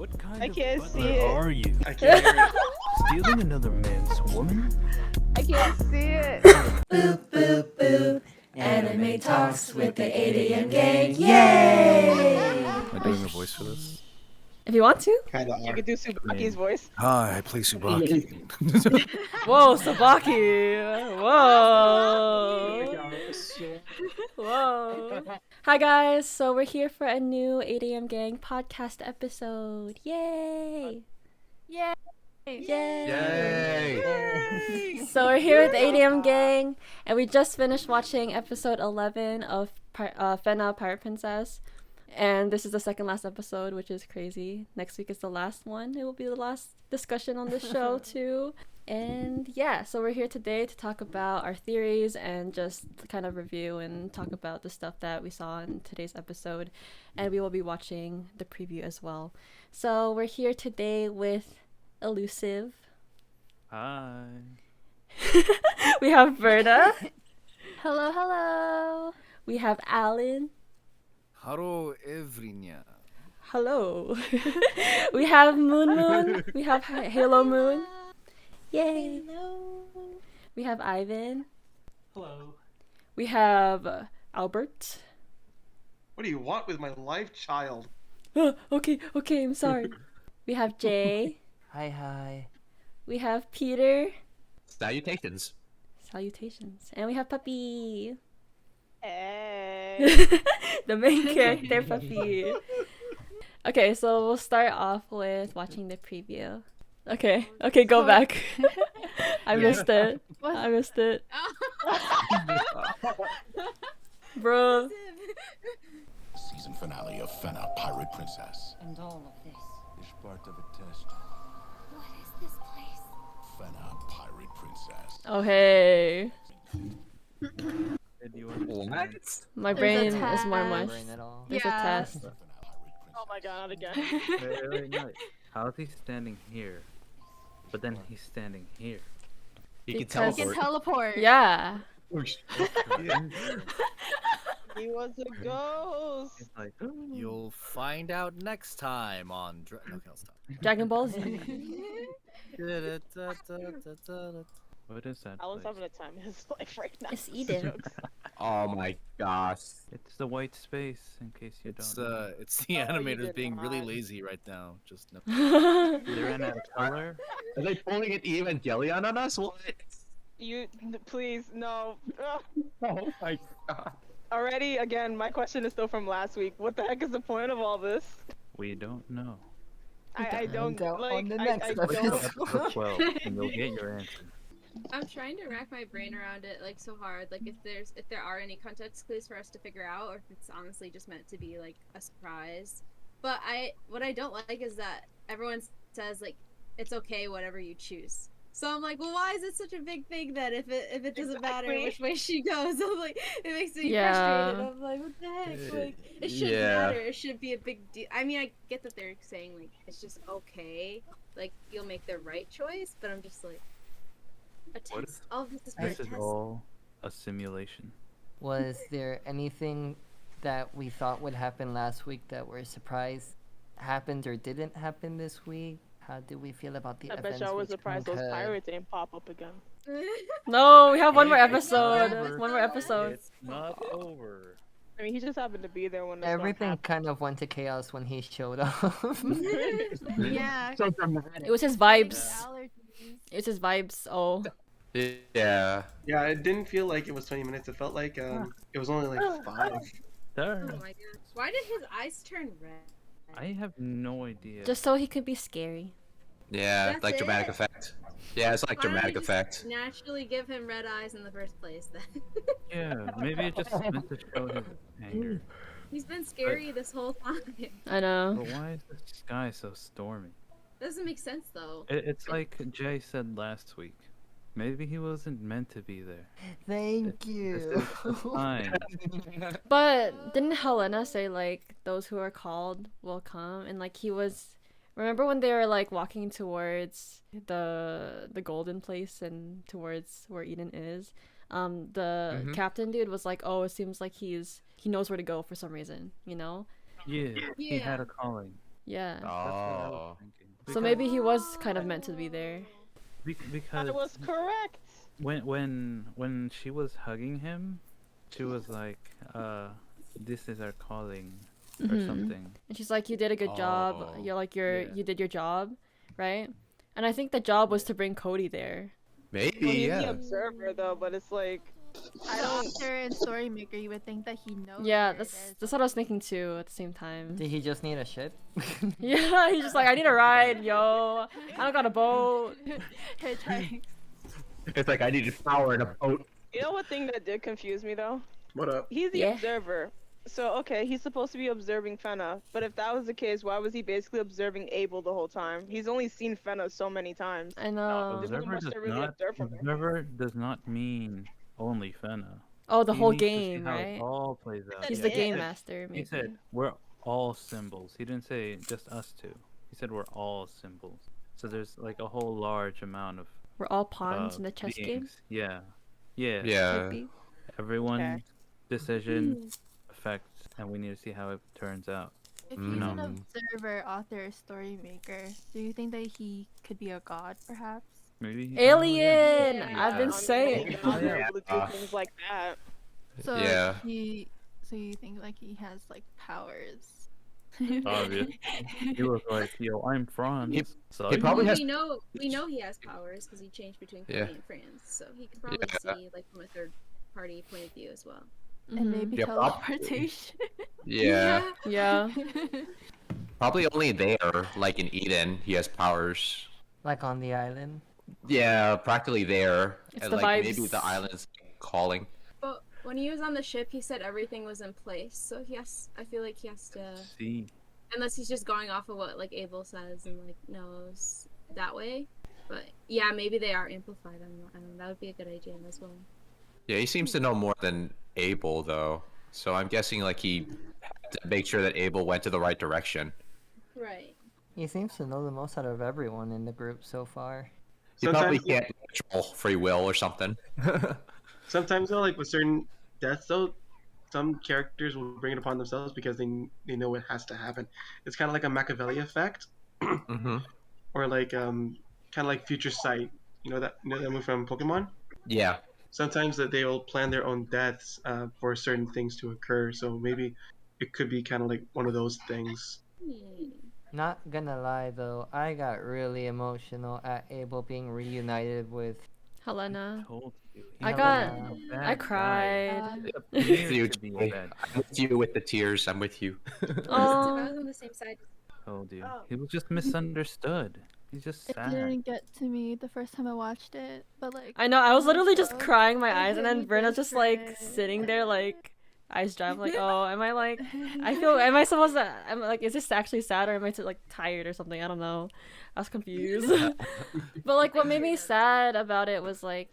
What kind I of can't butler see it. are you? I can't hear it. Stealing another man's woman? I can't see it. Boop, boop, boop. Anime talks with the 8am gang. Yay! Am I doing a voice for this? If you want to. Kinda You are. could do Subaki's voice. Hi, I play Subaki. Whoa, Sabaki! Whoa! Whoa! Hi guys, so we're here for a new 8am Gang podcast episode. Yay! Yay! Yay! So we're here with the 8am Gang, and we just finished watching episode 11 of Fena, Pirate Princess. And this is the second last episode, which is crazy. Next week is the last one. It will be the last discussion on the show too. And yeah, so we're here today to talk about our theories and just kind of review and talk about the stuff that we saw in today's episode. And we will be watching the preview as well. So we're here today with Illusive. Hi. We have Berna. Hello, hello. We have Alan. Hello, Evrinya. Hello. We have Moon. We have Halomoon. Yay. Hello. We have Ivan. Hello. We have Albert. What do you want with my life, child? Okay, I'm sorry. We have Jay. Hi. We have Peter. Salutations. Salutations. And we have Puppy. Hey. The main character, Puppy. Okay, so we'll start off with watching the preview. Okay, go back. I missed it. Bro. Season finale of Fena, Pirate Princess. And all of this. It's part of a test. What is this place? Fena, Pirate Princess. Oh, hey. Did you understand? What? My There's brain a is test. more mush. Brain at all. There's Yeah. a test. Fena, Pirate Princess. Oh my god, again. Wait, no. How is he standing here? But then he's standing here. You can Because- You can teleport. teleport. Yeah. He was a ghost. It's like, You'll find out next time on. Okay, I'll stop. Dragon Ball Z. what is that? Alan's place? having a time in his life right now. It's Eden. Oh my gosh. It's the white space, in case you It's don't. it's the Oh, you animators did being really not. lazy right now. Just no. They ran out of color. Are they pulling an Evangelion on us? What? You, please, no. Ugh. Oh my god. Already, again, my question is still from last week. What the heck is the point of all this? We don't know. I don't, out like, on the I next don't. Episode 12, and you'll get your answer. I'm trying to rack my brain around it like so hard, like if there are any context clues for us to figure out, or if it's honestly just meant to be like a surprise. But what I don't like is that everyone says like it's okay whatever you choose. So I'm like, well, why is it such a big thing that if it doesn't matter Exactly. which way she goes? I'm like, it makes me Yeah. frustrated. I'm like, what the heck? Like, it shouldn't Yeah. matter. It should be a big deal. I mean, I get that they're saying like it's just okay, like you'll make the right choice, but I'm just like, a test. What if All of this is for a This is test. all a simulation. Was there anything that we thought would happen last week that we're surprised happened or didn't happen this week? How do we feel about the I events? bet y'all was which surprised those concurred? pirates didn't pop up again. No, we have one more It's episode. over. One more episode. It's not over. I mean, he just happened to be there when the Everything kind of went to chaos when he showed up. Yeah. So dramatic. It was his vibes. Allergies. It was his vibes. Oh. Yeah. Yeah, it didn't feel like it was 20 minutes. It felt like it was only like 5. There. Oh my gosh. Why did his eyes turn red? I have no idea. Just so he could be scary. Yeah, That's like dramatic it. effect. Yeah, it's like Why don't we dramatic just effect. naturally give him red eyes in the first place then? Yeah, maybe it just meant to show his anger. He's been scary this whole time. I know. But why is the sky so stormy? Doesn't make sense though. It's like Jay said last week. Maybe he wasn't meant to be there. Thank This you. is the sign. But didn't Helena say like those who are called will come? And like he was. Remember when they were like walking towards the golden place and towards where Eden is? The captain dude was like, "Oh, it seems like he knows where to go for some reason," you know? Yeah, he had a calling. Yeah. That's what I was Oh. thinking. So maybe he was kind of meant to be there. Because I was correct. when she was hugging him, she was like, this is our calling or Mhm. something. And she's like, you did a good job. Oh. You're like Yeah. you did your job, right? And I think the job was to bring Cody there. Maybe, Well, he's the yeah. observer though, but it's like I The don't. author and story maker, you would think that he knows. Yeah, where it that's is. that's what I was thinking too at the same time. Did he just need a ship? Yeah, he's just like, I need a ride, yo. I don't got a boat. Hitchhike. It's like I needed power in a boat. You know what thing that did confuse me though? What up? He's the Yeah. observer. So okay, he's supposed to be observing Fena, but if that was the case, why was he basically observing Abel the whole time? He's only seen Fena so many times. I know. There's not Observer much does to really not. observe from him. Observer does not mean only Fena. Oh, the He whole needs to see game, how it right? all plays out. He's Yeah. the Yeah. game master, He maybe. said we're all symbols. He didn't say just us two. He said we're all symbols. So there's like a whole large amount of We're all pawns in the chess game. beings. Yeah. Yeah. Yeah. Maybe. Everyone's decision affects, and we need to see how it turns out. If he's an Mm. observer, author, story maker, do you think that he could be a god, perhaps? Maybe. Alien! Yeah. I've been I don't saying. think they're Yeah. able to do things like that. So Yeah. so you think like he has like powers? Obvious. He was like, "Yo, I'm Franz." He- so he probably has- we know he has powers because he changed between Cody Yeah. and Franz, so he could probably Yeah. see like from a third party point of view as well. And Mhm. maybe Yeah, prob- teleportation. Yeah. Yeah. Probably only there, like in Eden, he has powers. Like on the island? Yeah, practically there. It's And, the like vibes. maybe the island's calling. But when he was on the ship, he said everything was in place, so I feel like he has to, see. unless he's just going off of what like Abel says and like knows that way. But yeah, maybe they are amplified. I don't know. That would be a good idea as well. Yeah, he seems to know more than Abel, though. So I'm guessing like he had to make sure that Abel went to the right direction. Right. He seems to know the most out of everyone in the group so far. He probably Sometimes- can't control free will or something. Sometimes though, like with certain deaths though, some characters will bring it upon themselves because they know it has to happen. It's kind of like a Machiavelli effect, Mm-hmm. or like kind of like Future Sight. You know that movie from Pokemon. Yeah. Sometimes that they will plan their own deaths for certain things to occur. So maybe it could be kind of like one of those things. Not gonna lie though, I got really emotional at Abel being reunited with Helena. Told you. I He's got- a bad I guy. cried. He needs You, to be Jay. bad. I'm with you with the tears. I'm with you. I Oh, was on the same side. Told you. He was just misunderstood. He's just It sad. didn't get to me the first time I watched it, but like I know. I was literally just also, crying my it eyes, and hit then me Berna's just like different. sitting there, like eyes dry. I'm like, oh, am I like? I feel. Am I supposed to? I'm like, is this actually sad or am I like tired or something? I don't know. I was confused. But like, what made me sad about it was like,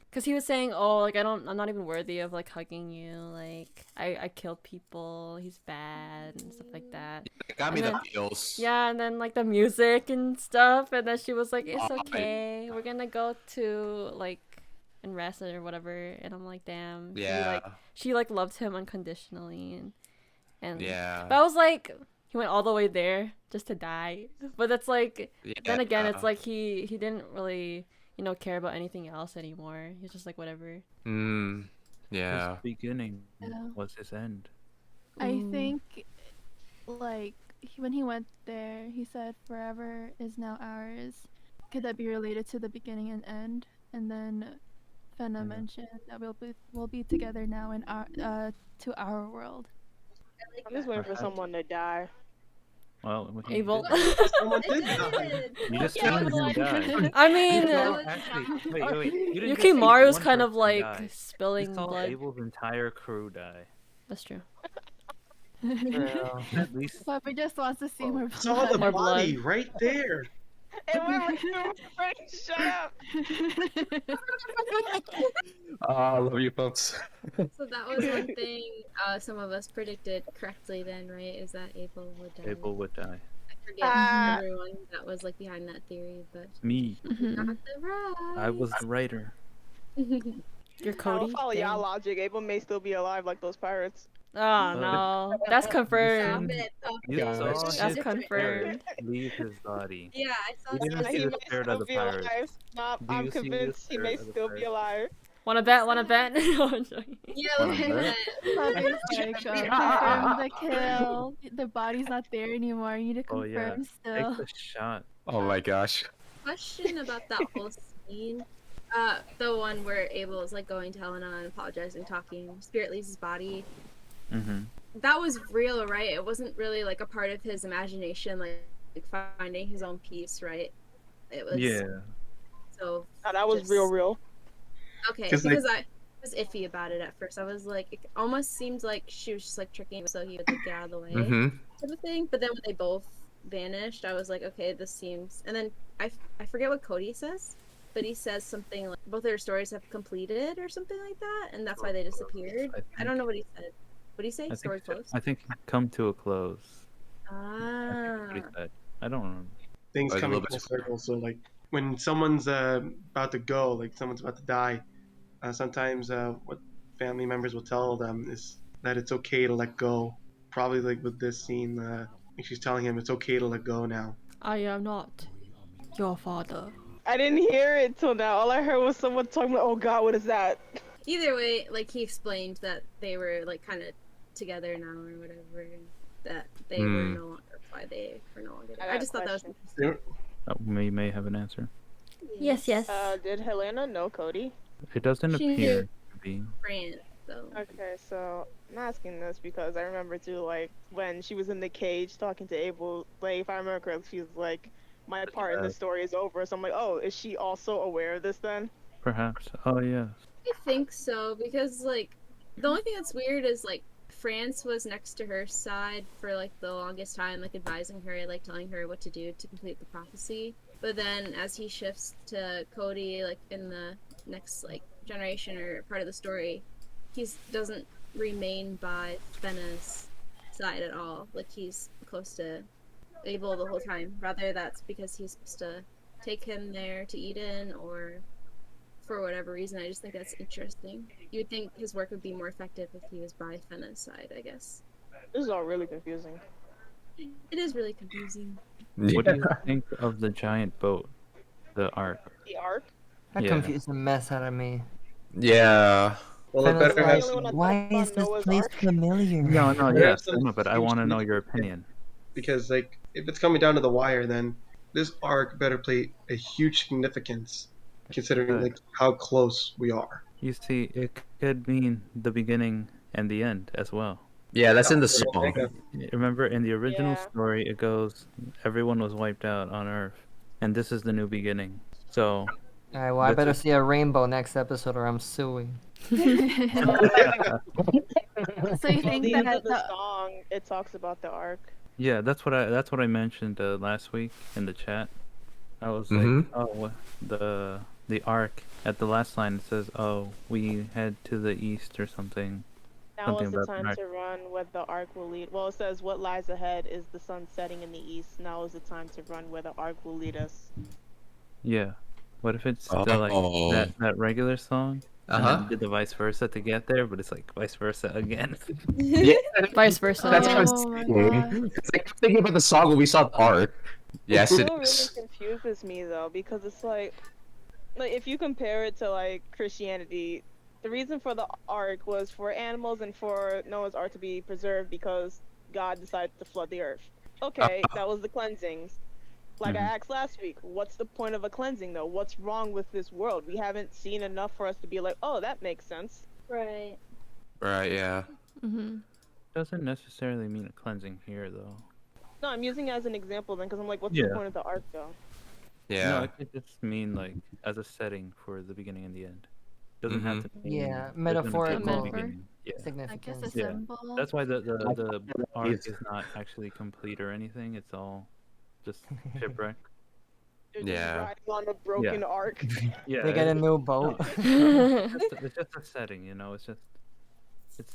because he was saying, oh, like I'm not even worthy of like hugging you. Like I killed people. He's bad and stuff like that. It got me And the then- feels. Yeah, and then like the music and stuff, and then she was like, "It's Oh, I- okay. We're gonna go to like and rest or whatever." And I'm like, "Damn." Yeah. She like loved him unconditionally, and Yeah. But I was like, he went all the way there just to die. But that's like, then again, it's Yeah. like he didn't really care about anything else anymore. He's just like whatever. Yeah. His beginning Yeah. was his end. I Mm. think like when he went there, he said forever is now ours. Could that be related to the beginning and end? And then Fena mentioned that we'll be together now in our to our world. I'm just waiting for someone to die. Well, Abel. Someone did die. You just Yeah, seen him die. I mean, No, actually, wait. You didn't just see Yukimaru's one kind of person like die. spilling You saw blood. Abel's entire crew die. That's true. Girl. At least But we just wants to see more blood. Saw the More body blood. right there. Hey, wait, shut up! I love you folks. So that was one thing some of us predicted correctly then, right? Is that Abel would die. Abel would die. I forget Ah. everyone that was like behind that theory, but Me. Mhm. got the right. I was the writer. You're I'll Cody. follow Dang. y'all logic. Abel may still be alive like those pirates. Oh no, that's confirmed. Stop it. Stop You it. saw That's his confirmed. spirit leave his body. Yeah, I saw You didn't that. see He the might spirit still of the be alive. pirates. Nah, Do I'm you see the convinced he may spirit of the still be pirates? alive. Wanna bet? Wanna bet? No, I'm joking. Yeah, Wanna look at bet? that. Father's like, confirm the kill. The body's not there anymore. You need to Oh yeah, confirm take still. the shot. Oh my gosh. Question about that whole scene. The one where Abel is like going to Helena and apologizing, talking. Spirit leaves his body. Mm-hmm. That was real, right? It wasn't really like a part of his imagination, like finding his own peace, right? It was. Yeah. So. Oh, that was just- real. Okay, 'Cause, because I was iffy about it at first. I was like, it almost seemed like she was just like tricking him so he would like get out of the way, Mm-hmm. type of thing. But then when they both vanished, I was like, okay, this seems. And then I forget what Cody says, but he says something like both their stories have completed or something like that, and that's why they disappeared. I don't know what he said. What did he say? Story closed. I think come to a close. I Ah. think what he said. I don't remember. Things Like a coming little bit full circle. So like when someone's about to go, like someone's about to die, sometimes what family members will tell them is that it's okay to let go. Probably like with this scene, like she's telling him it's okay to let go now. I am not your father. I didn't hear it till now. All I heard was someone talking about, oh god, what is that? Either way, like he explained that they were like kind of together now or whatever, that they were no longer why they were no longer. I just thought that was interesting. We may have an answer. Yes, yes. Did Helena know Cody? It doesn't She appear knew. to be. Franz, though. Okay, so I'm asking this because I remember too, like when she was in the cage talking to Abel, like if I remember correctly, she was like, "My part in the story is over." So I'm like, "Oh, is she also aware of this then?" Perhaps. Oh yes. I think so because like the only thing that's weird is like France was next to her side for like the longest time, like advising her, like telling her what to do to complete the prophecy. But then as he shifts to Cody, like in the next like generation or part of the story, he doesn't remain by Fena's side at all. Like he's close to Abel the whole time. Rather that's because he's supposed to take him there to Eden or for whatever reason. I just think that's interesting. You would think his work would be more effective if he was by Fena's side, I guess. This is all really confusing. It is really confusing. What do you think of the giant boat, the Ark? The Ark? That Yeah. confused the mess out of me. Yeah. Well, it Fena's better like, have some, why is this place familiar? No, no, There are yes, some no, but I huge want to know your significance. opinion. because like if it's coming down to the wire, then this arc better play a huge significance, considering like how close we are. You see, it could mean the beginning and the end as well. Yeah, that's in the song. Remember, in the original story, it goes, everyone was wiped out on Earth, and this is the new beginning. So. Alright, well, I better see a rainbow next episode or I'm suing. So you think The end that of the song, it talks about the Ark. Yeah, that's what I mentioned last week in the chat. I was like, oh, the Ark at the last line it says, oh, we head to the east or something. Now is the time to run where the Ark will lead. Well, it says what lies ahead is the sun setting in the east. Now is the time to run where the Ark will lead us. Yeah. What if it's the, like that regular song? And then did the vice versa to get there, but it's like vice versa again. Yeah, vice versa. That's what I was saying. It's like thinking about the song when we saw the art. Yes, it really is. confuses me though, because it's like if you compare it to like Christianity, the reason for the Ark was for animals and for Noah's Ark to be preserved because God decided to flood the earth. Okay, that was the cleansings. Like I asked last week, what's the point of a cleansing though? What's wrong with this world? We haven't seen enough for us to be like, oh, that makes sense. Right. Right, yeah. Doesn't necessarily mean a cleansing here though. No, I'm using it as an example then, because I'm like, what's the point of the Ark though? Yeah. No, it could just mean like as a setting for the beginning and the end. Doesn't have to mean metaphorical Like significance. a symbol. That's why the arc is not actually complete or anything. It's all just shipwreck. Riding on a broken Ark. Yeah, They get a new boat. It's just a setting, you know. It's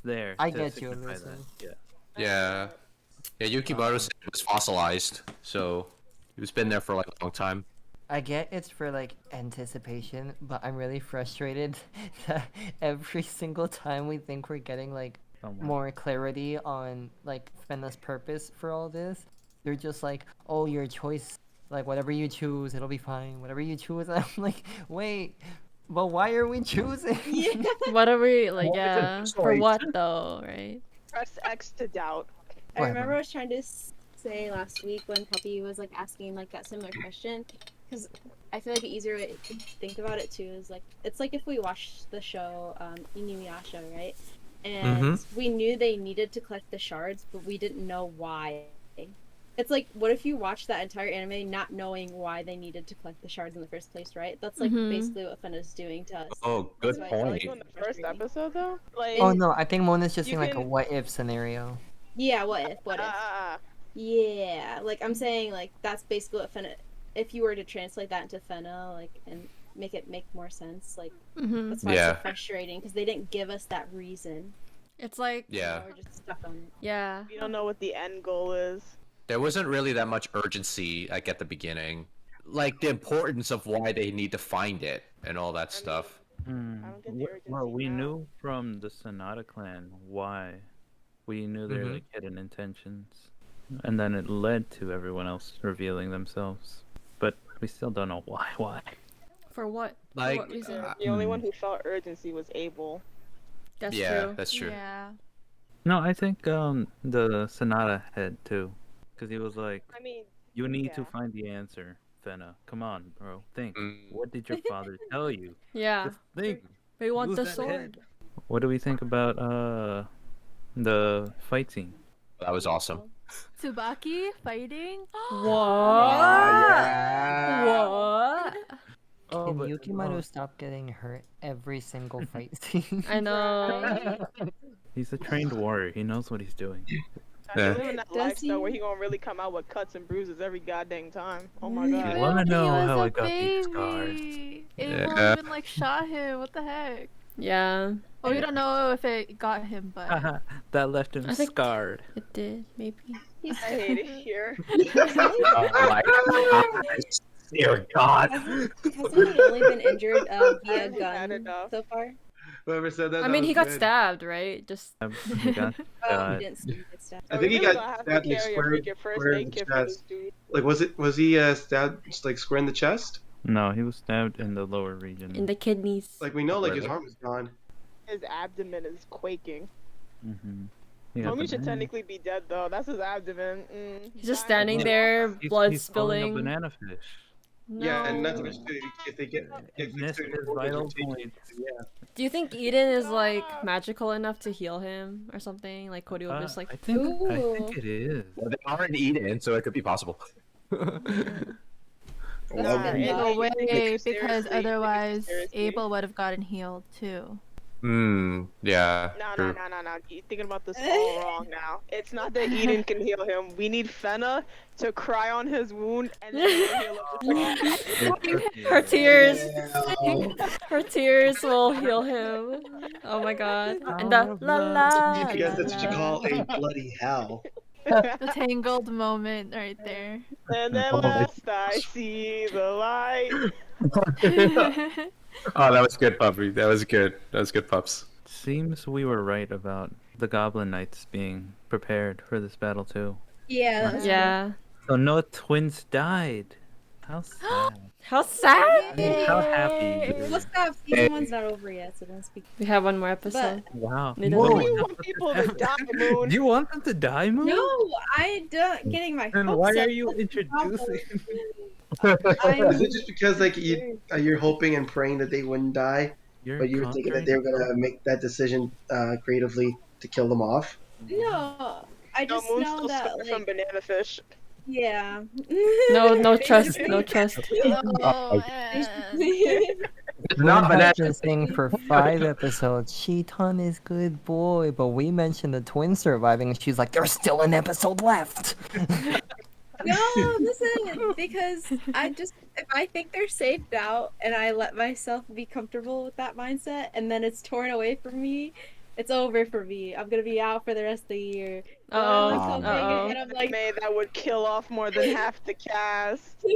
there. I to get you, signify Illusive. that. Yeah. Yeah, Yukimaru said it was fossilized, so it's been there for like a long time. I get it's for like anticipation, but I'm really frustrated that every single time we think we're getting like Somewhere. more clarity on like Fena's purpose for all this. They're just like, oh, your choice, like whatever you choose, it'll be fine. Whatever you choose, I'm like, wait, but why are we choosing? What are we like? What is Yeah, it for choice? what though, right? Press X to doubt. I remember I was trying to say last week when Puppy was like asking like that similar question, because I feel like an easier way to think about it too is like it's like if we watched the show Inuyasha, right? And we knew they needed to collect the shards, but we didn't know why. It's like, what if you watched that entire anime not knowing why they needed to collect the shards in the first place, right? That's like basically what Fena's doing to us. Oh, good That's why I point. feel In the first episode, though, like Oh no, I think Mona's just you in like a can- what if scenario. Yeah, what if? Yeah, like I'm saying, like that's basically what Fena. If you were to translate that into Fena, like and make it make more sense, like that's why it's so frustrating because they didn't give us that reason. It's like Yeah. We're just stuck on it. yeah. we don't know what the end goal is. There wasn't really that much urgency like at the beginning. Like the importance of why they need to find it and all that stuff. I don't get the urgency Well, we now. knew from the Sonata clan why. We knew their like hidden intentions, and then it led to everyone else revealing themselves. But we still don't know why. Why? For what? Like, For what reason? The only one who felt urgency was Abel. That's yeah, true. that's true. Yeah. No, I think the Sonata had too, because he was like, I mean, "You need to yeah. find the answer, Fena. Come on, bro. Think. What did your father tell you? Yeah. Just think. We want Use the that sword. head." What do we think about the fight scene? That was awesome. Tsubaki fighting. What? Oh, Can but- Yukimaru oh. stop getting hurt every single fight scene? I know. He's a trained warrior. He knows what he's doing. I Yeah. live in that Does lifestyle he? where he gonna really come out with cuts and bruises every goddamn time. Oh my You god. wanna Dude, he know was how a I got these scars? baby. It Yeah. won't even like shot him. What the heck? Yeah, Well, we don't know if it got him, but That left him I think- scarred. it did. Maybe. I hate it here. Oh my gosh. Dear God. Hasn't he only been injured via Hasn't had gun enough. so far? Whoever said that. I that mean, was he got good. stabbed, right? Just He got Oh, he shot. didn't see him get stabbed. I think he We're really got gonna have stabbed to like carry a square, freaking first square in aid the kit for this chest. dude. Like was he stabbed like square in the chest? No, he was stabbed in the lower region. in the kidneys. Like we know like his Really? arm is gone. His abdomen is quaking. He got Homie should banana. technically be dead though. That's his abdomen. He's just Dying. standing there, He's- blood he's holding spilling. a banana fish. No. Yeah, and not to mention if they get It missed certain his organs are vital taken- points. Yeah. Do you think Eden is like magical enough to heal him or something? Like Cody will just like. I think Ooh. it is. Well, they aren't eating, so it could be possible. Nah, Maybe. it- no you way, take it because seriously, otherwise seriously. Abel would have gotten healed too. Yeah. No, true. You're thinking about this all wrong now. It's not that Eden can heal him. We need Fena to cry on his wound and then he'll heal him. Her tears. Her tears will heal him. Oh my god. And the la la. I guess that's what you la, call a bloody hell. The tangled moment right there. And then last I see the light. Oh, that was good, Puppy. That was good. That was good, Pups. Seems we were right about the Goblin Knights being prepared for this battle too. Yeah, that was Yeah. So no twins died. How sad. How sad. How happy. Let's stop. Season one's not over yet, so don't speak. We have one more episode. Wow. Need Why to- do you want people to die, Moon? Do you want them to die, Moon? No, I don't getting my Then hopes why up. are you introducing? Is it just because like you're hoping and praying that they wouldn't die, You're but you were thinking that they were gonna make that decision creatively to kill them off? No, I just Moon's know still that scarred like from banana fish. yeah. No trust. No trust. Oh, Not We've banana. been saying for 5 episodes, Shitan is good boy, but we mentioned the twins surviving, and she's like, there's still an episode left. No, listen, because if I think they're safe out and I let myself be comfortable with that mindset and then it's torn away from me, it's over for me. I'm gonna be out for the rest of the year. Uh-oh. And I'm like, May that would kill off more than half the cast.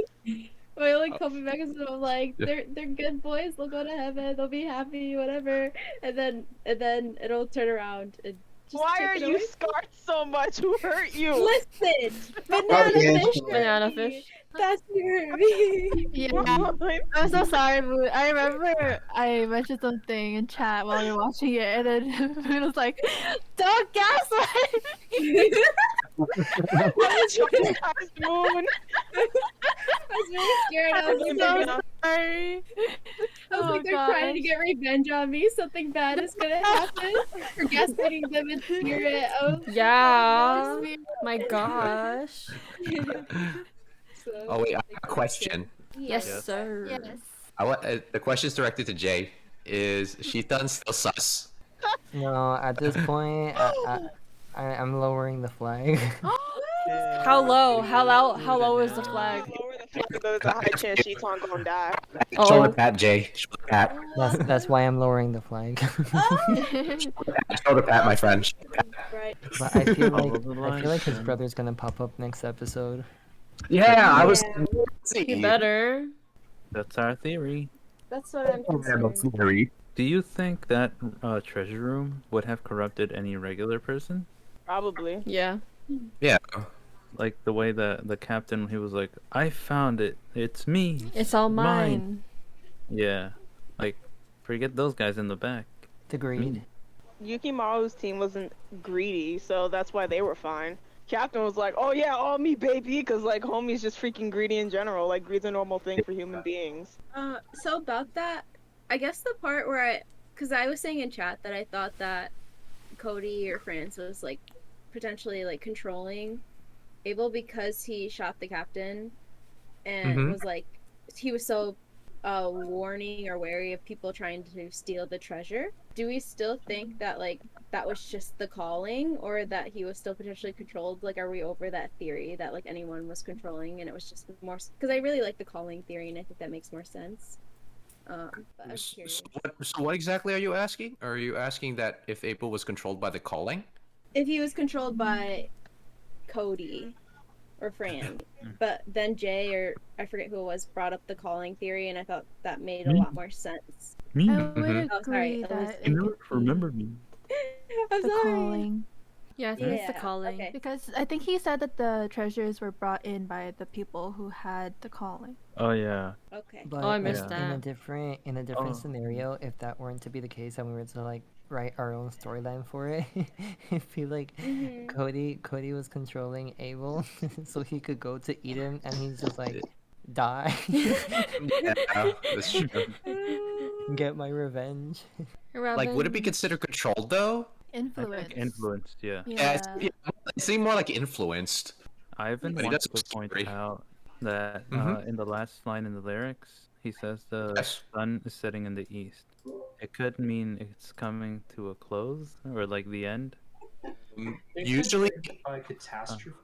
my only coming back is I'm like, they're good boys. They'll go to heaven. They'll be happy, whatever. And then it'll turn around and Why take are it you away. scarred so much? Who hurt you? Listen, Probably banana fish. Angela. Banana fish. That's who hurt me. Yeah, I'm so sorry, Moon. I remember I mentioned something in chat while you're watching it, and then Moon was like, "Don't gaslight me." Traumatized Moon. I was really scared. I was I'm like, so sorry. I was like, they're trying to get revenge on me. Something bad is gonna happen for gaslighting them in spirit. Oh, Yeah. My gosh. So, Oh wait, I have a question. Yes, Yes. sir. Yes. The question's directed to Jay. Is Shitan still sus? No, at this point, I'm lowering the flag. How low? How low is the flag? Lower the flag, there's a high chance Shitan gonna die. Shoulder Oh. pat, Jay. Shoulder pat. That's why I'm lowering the flag. Shoulder pat, my friend. Shoulder pat. right. But I feel Follow the like his line. brother's gonna pop up next episode. Yeah, I was. He better. That's our theory. That's what I'm concerned. Do you think that treasure room would have corrupted any regular person? Probably. Yeah. Yeah. Like the way that the captain, he was like, I found it. It's me. It's all mine. Yeah. Like, forget those guys in the back. The greed. Yukimaru's team wasn't greedy, so that's why they were fine. Captain was like, oh yeah, all me, baby, because like homie's just freaking greedy in general. Like greed's a normal thing for human beings. So about that, I guess the part where because I was saying in chat that I thought that Cody or Franz was like potentially like controlling Abel because he shot the captain and was like, he was so warning or wary of people trying to steal the treasure. Do we still think that like that was just the calling, or that he was still potentially controlled? Like, are we over that theory that like anyone was controlling and it was just more? Because I really like the calling theory and I think that makes more sense. But I'm curious. So what exactly are you asking? Are you asking that if Abel was controlled by the calling? If he was controlled by Cody or Fran, but then Jay, or I forget who it was, brought up the calling theory, and I thought that made a lot more sense. Me? I would Oh, sorry, agree that You it never could be remember me. I'm the sorry. calling. Yeah, I think it's the Yeah, calling. okay. Because I think he said that the treasures were brought in by the people who had the calling. Oh yeah. Okay. But I missed in a that. different Oh. scenario, if that weren't to be the case and we were to like write our own storyline for it, I feel like Cody was controlling Abel so he could go to eat him and he's just like die. Yeah, that's true. Get my revenge. Like, would it be considered controlled though? Influence. Influenced, yeah. Yeah, it seemed more like influenced. Ivan But he wants doesn't to point scary. out that in the last line in the lyrics, he says the Yes. sun is setting in the east. It could mean it's coming to a close or like the end. Usually, by catastrophe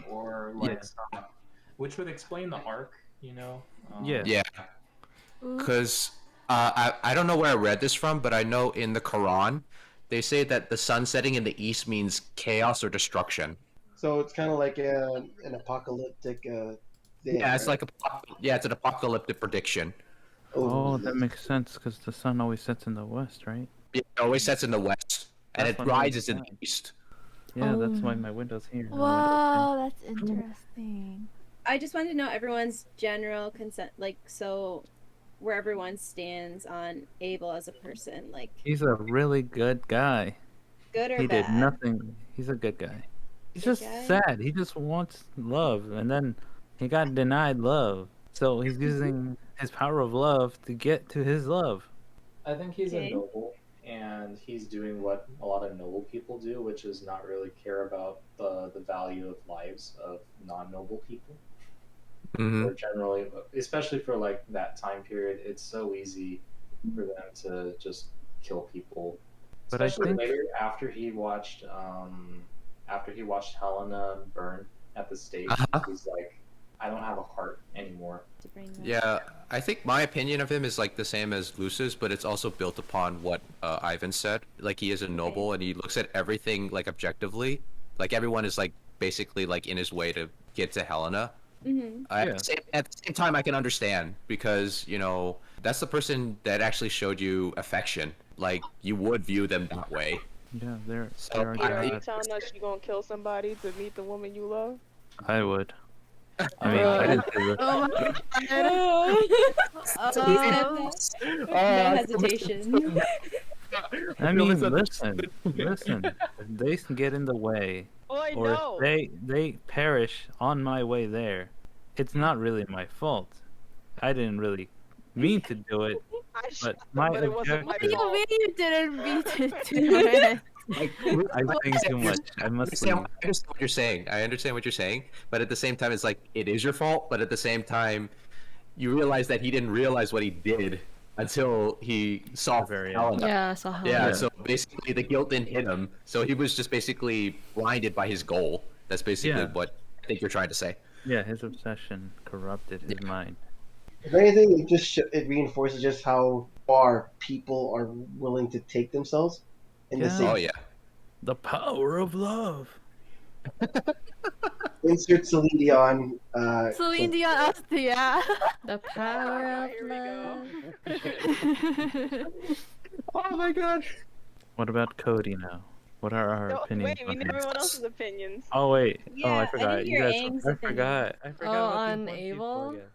or like which would explain the arc, you know. Yeah. Because I don't know where I read this from, but I know in the Quran they say that the sun setting in the east means chaos or destruction. So it's kind of like an apocalyptic thing. Yeah, it's right? like it's an apocalyptic prediction. Oh, that makes sense because the sun always sets in the west, right? It always sets in the west, and That's it what I rises in the understand. east. Yeah, that's why my window's here. and my Wow, that's interesting. I just wanted to know everyone's general consent, like, so where everyone stands on Abel as a person, like, He's a really good guy. good or He bad. did nothing. He's a good guy. He's Good just guy? sad. He just wants love, and then he got denied love. So he's using his power of love to get to his love. I think he's Okay. a noble, and he's doing what a lot of noble people do, which is not really care about the value of lives of non-noble people. Or generally, especially for like that time period, it's so easy for them to just kill people. But I Especially think- later after he watched Helena burn at the stake, he's like, I don't have a heart anymore. Yeah, I think my opinion of him is like the same as Luce's, but it's also built upon what Ivan said. Like, he is a noble, and he looks at everything like objectively. Like, everyone is like basically like in his way to get to Helena. At the same time, I can understand because, you know, that's the person that actually showed you affection. Like, you would view them that way. Yeah, there So, are Peter, are you gods. telling us you gonna kill somebody to meet the woman you love? I would. I mean, I didn't say that. Oh my god. No hesitation. I mean, listen. If they can get in the way, Boy, or no. if they perish on my way there, it's not really my fault. I didn't really mean to do it, but my but it wasn't my objective. What do you mean you didn't beat it to it? I'm saying too much. I must leave. I understand what you're saying. I understand what you're saying, but at the same time, it's like it is your fault. But at the same time, you realize that he didn't realize what he did until he saw Helena. Yeah, I saw Helena. Yeah, so basically the guilt didn't hit him. So he was just basically blinded by his goal. That's basically what I think you're trying to say. Yeah, his obsession corrupted his mind. If anything, it just it reinforces just how far people are willing to take themselves. In the same. Oh yeah. The power of love. Insert Celine Dion. Celine Dion asked, yeah. The power of love. Oh my god. What about Cody now? What are our opinions? Wait, we on need him? everyone else's opinions. Oh wait. Yeah, I I forgot. didn't You hear guys. Aang's I forgot. I forgot. Oh, about on these one Abel? people,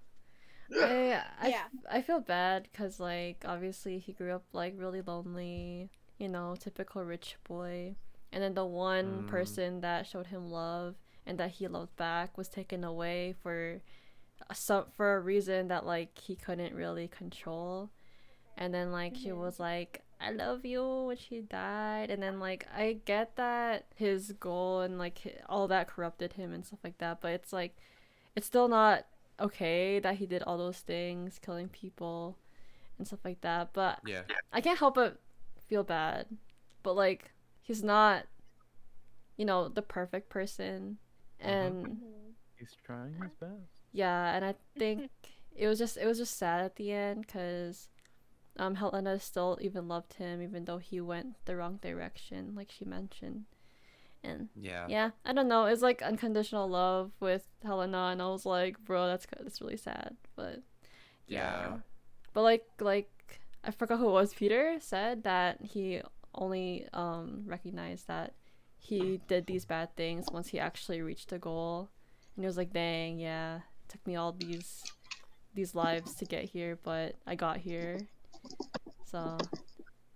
I feel bad because, like, obviously he grew up, like, really lonely, you know, typical rich boy. And then the one person that showed him love and that he loved back was taken away for a reason that, like, he couldn't really control. And then, like, he was like, I love you when she died. And then, like, I get that his goal and, like, all that corrupted him and stuff like that, but it's like, it's still not okay that he did all those things, killing people and stuff like that. But yeah, I can't help but feel bad. But, like, he's not, you know, the perfect person. And he's trying his best. yeah, and I think it was just sad at the end because Helena still even loved him even though he went the wrong direction, like she mentioned. And yeah, I don't know, it's like unconditional love with Helena, and I was like, bro, that's really sad. But yeah. But like I forgot who it was. Peter said that he only recognized that he did these bad things once he actually reached the goal, and he was like, dang, yeah, it took me all these lives to get here, but I got here. So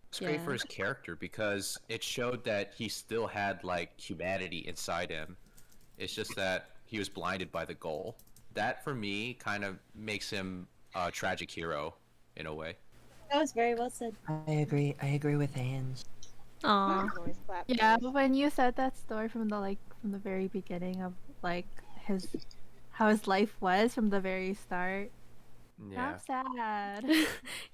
it's great for his character because it showed that he still had like humanity inside him. It's just that he was blinded by the goal. That for me kind of makes him a tragic hero in a way. That was very well said. I agree with Ange. Aww. Yeah, but when you said that story from the very beginning of like how his life was from the very start, yeah, I'm sad.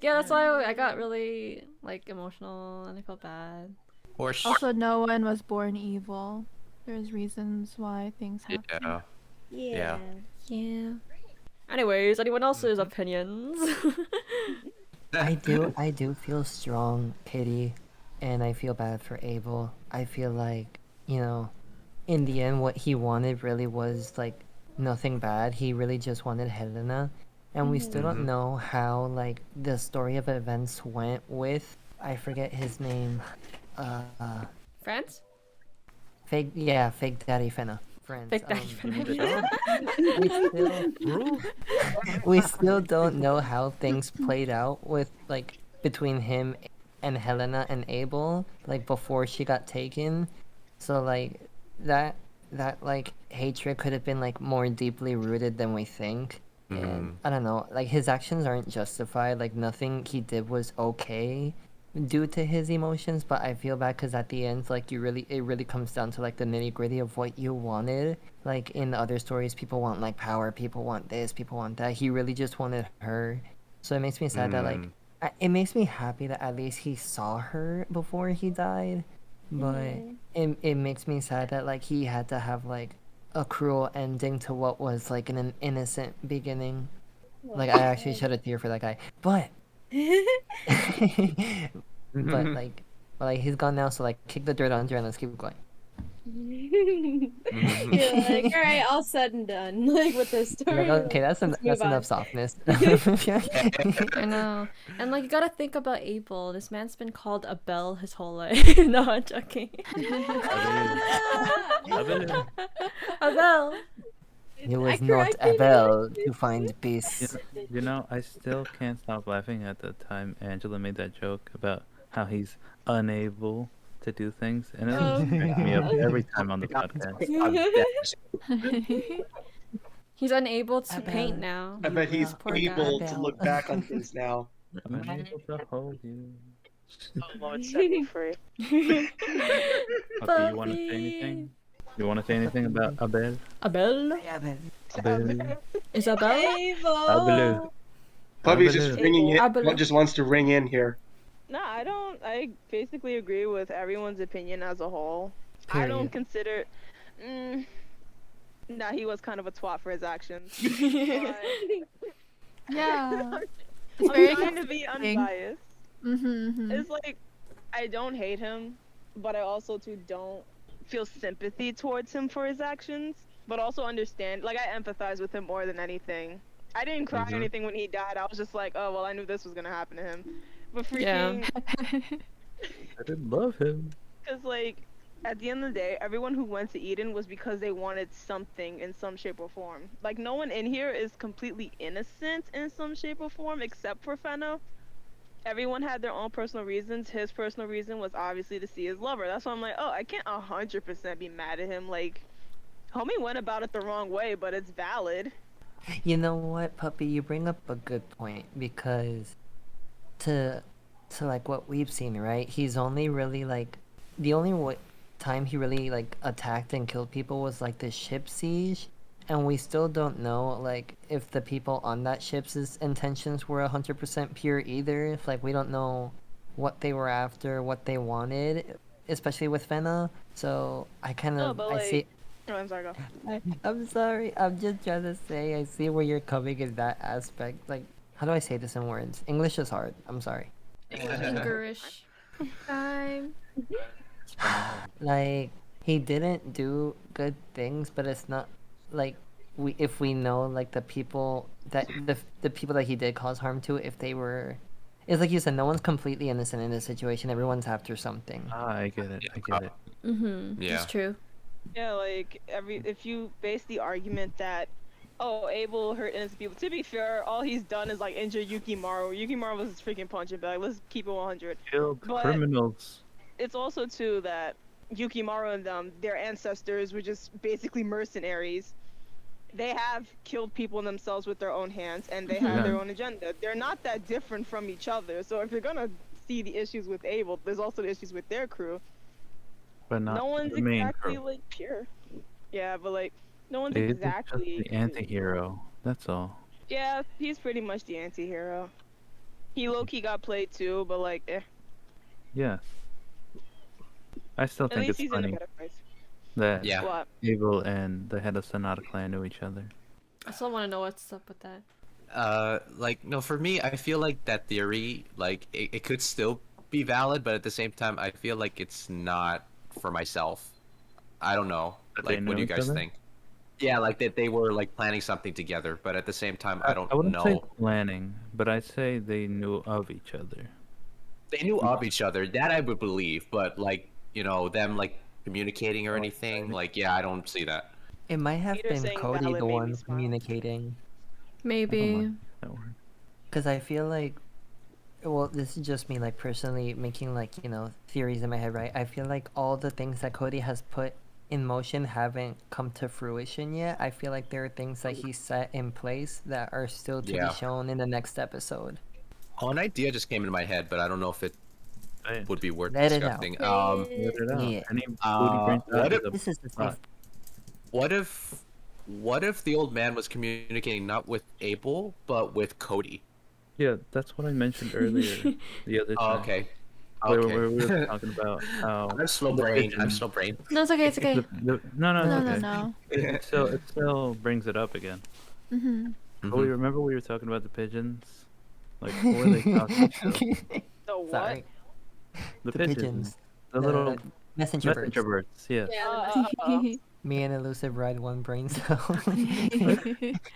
Yeah, that's why I got really like emotional and I felt bad. Also, no one was born evil. There's reasons why things happen. Yeah. Anyways, anyone else's opinions? I do feel strong pity, and I feel bad for Abel. I feel like, you know, in the end what he wanted really was like nothing bad. He really just wanted Helena, and we still don't know how like the story of events went with, I forget his name, Franz? Fake Daddy Fena. Friends. Fake Daddy Fena. We still don't know how things played out with like between him and Helena and Abel, like before she got taken. So like that like hatred could have been like more deeply rooted than we think. And I don't know, like his actions aren't justified. Like nothing he did was okay due to his emotions, but I feel bad because at the end, like it really comes down to like the nitty gritty of what you wanted. Like in the other stories, people want like power, people want this, people want that. He really just wanted her. So it makes me sad that like it makes me happy that at least he saw her before he died, but it makes me sad that like he had to have like a cruel ending to what was like an innocent beginning. Like I actually shed a tear for that guy, but but like he's gone now, so like kick the dirt under and let's keep going. Mm-hmm. You're like, all right, all said and done. Like with this story. Like, okay, Let's move that's on. enough softness. I know. And like you gotta think about Abel. This man's been called Abel his whole life. No, I'm joking. Abel. Abel. It was not Abel to find peace. You know, I still can't stop laughing at the time Angela made that joke about how he's unable to do things, and it cracks me up every time on the podcast. He's unable to paint now. I bet he's Poor able guy. to look back on things now. I'm unable to hold you. Oh Lord, set me free. Okay, you want to say anything? You want to say anything about Abel? Abel? Abel. Isabel? Abel. Puppy's just ringing it. Abel. Just wants to ring in here. No, I don't. I basically agree with everyone's opinion as a whole. I don't consider. Nah, he was kind of a twat for his actions. Yeah. I'm very trying to be confusing. unbiased. Mm-hmm. It's like I don't hate him, but I also too don't feel sympathy towards him for his actions, but also understand. Like I empathize with him more than anything. I didn't cry or anything when he died. I was just like, oh well, I knew this was gonna happen to him. But freaking, I didn't love him. because like at the end of the day, everyone who went to Eden was because they wanted something in some shape or form. Like no one in here is completely innocent in some shape or form except for Fena. Everyone had their own personal reasons. His personal reason was obviously to see his lover. That's why I'm like, oh, I can't 100% be mad at him. Like, homie went about it the wrong way, but it's valid. You know what, Puppy? You bring up a good point because to like what we've seen, right? He's only really like the only time he really like attacked and killed people was like the ship siege, and we still don't know like if the people on that ship's intentions were 100% pure either. If like we don't know what they were after, what they wanted, especially with Fena. So I kind of but I like, see. Oh, I'm sorry, go. I'm sorry. I'm just trying to say I see where you're coming in that aspect. Like, how do I say this in words? English is hard. I'm sorry. English. Time. Like, he didn't do good things, but it's not like if we know like the people that the people that he did cause harm to, if they were, it's like you said, no one's completely innocent in this situation. Everyone's after something. I get it. I get it. Mm-hmm. Yeah. It's true. Yeah, like if you base the argument that, oh, Abel hurt innocent people. To be fair, all he's done is like injure Yukimaru. Yukimaru was his freaking punching bag. Let's keep it 100. Killed But criminals. it's also too that Yukimaru and them, their ancestors were just basically mercenaries. They have killed people themselves with their own hands, and they have their own agenda. They're not that different from each other. So if you're gonna see the issues with Abel, there's also the issues with their crew. But not No one's the main exactly crew. like pure. Yeah, but like no one's He's exactly just the anti-hero. That's all. Yeah, he's pretty much the anti-hero. He low-key got played too, but like, eh. Yes. I still At think least it's he's in a funny better place. that Yeah. What? Abel and the head of Sonata clan knew each other. I still want to know what's up with that. Like no, for me, I feel like that theory, like it could still be valid, but at the same time, I feel like it's not for myself. I don't know. That Like, they what do knew you each guys other? think? Yeah, like that they were like planning something together, but at the same time, I don't wouldn't say know. planning, but I'd say they knew of each other. They knew of each other. That I would believe, but like them like communicating or anything, like yeah, I don't see that. It might have Peter been saying Cody valid the made me one smile. communicating. Maybe. That word. Because I feel like, well, this is just me, like, personally making, like, theories in my head, right? I feel like all the things that Cody has put in motion haven't come to fruition yet. I feel like there are things that he set in place that are still to Yeah. be shown in the next episode. Oh, an idea just came into my head, but I don't know if it would be worth Let it out. discussing. Let it out. Yeah. Any booty brains out what is if a This is the plot. what if the old man was communicating not with Abel but with Cody? Yeah, that's what I mentioned earlier. The other time. Oh, okay. Where Okay. we were talking about how I'm slow the brain. I'm pigeon- slow brain. No, it's okay. It's okay. No, it's No, okay. no. It still brings it up again. Mm-hmm. Oh, we remember we were talking about the pigeons. Like, what were they talking about? The what? Sorry. The The pigeons. pigeons. The little Messenger Messenger birds. birds, yes. Me and Illusive ride one brain cell.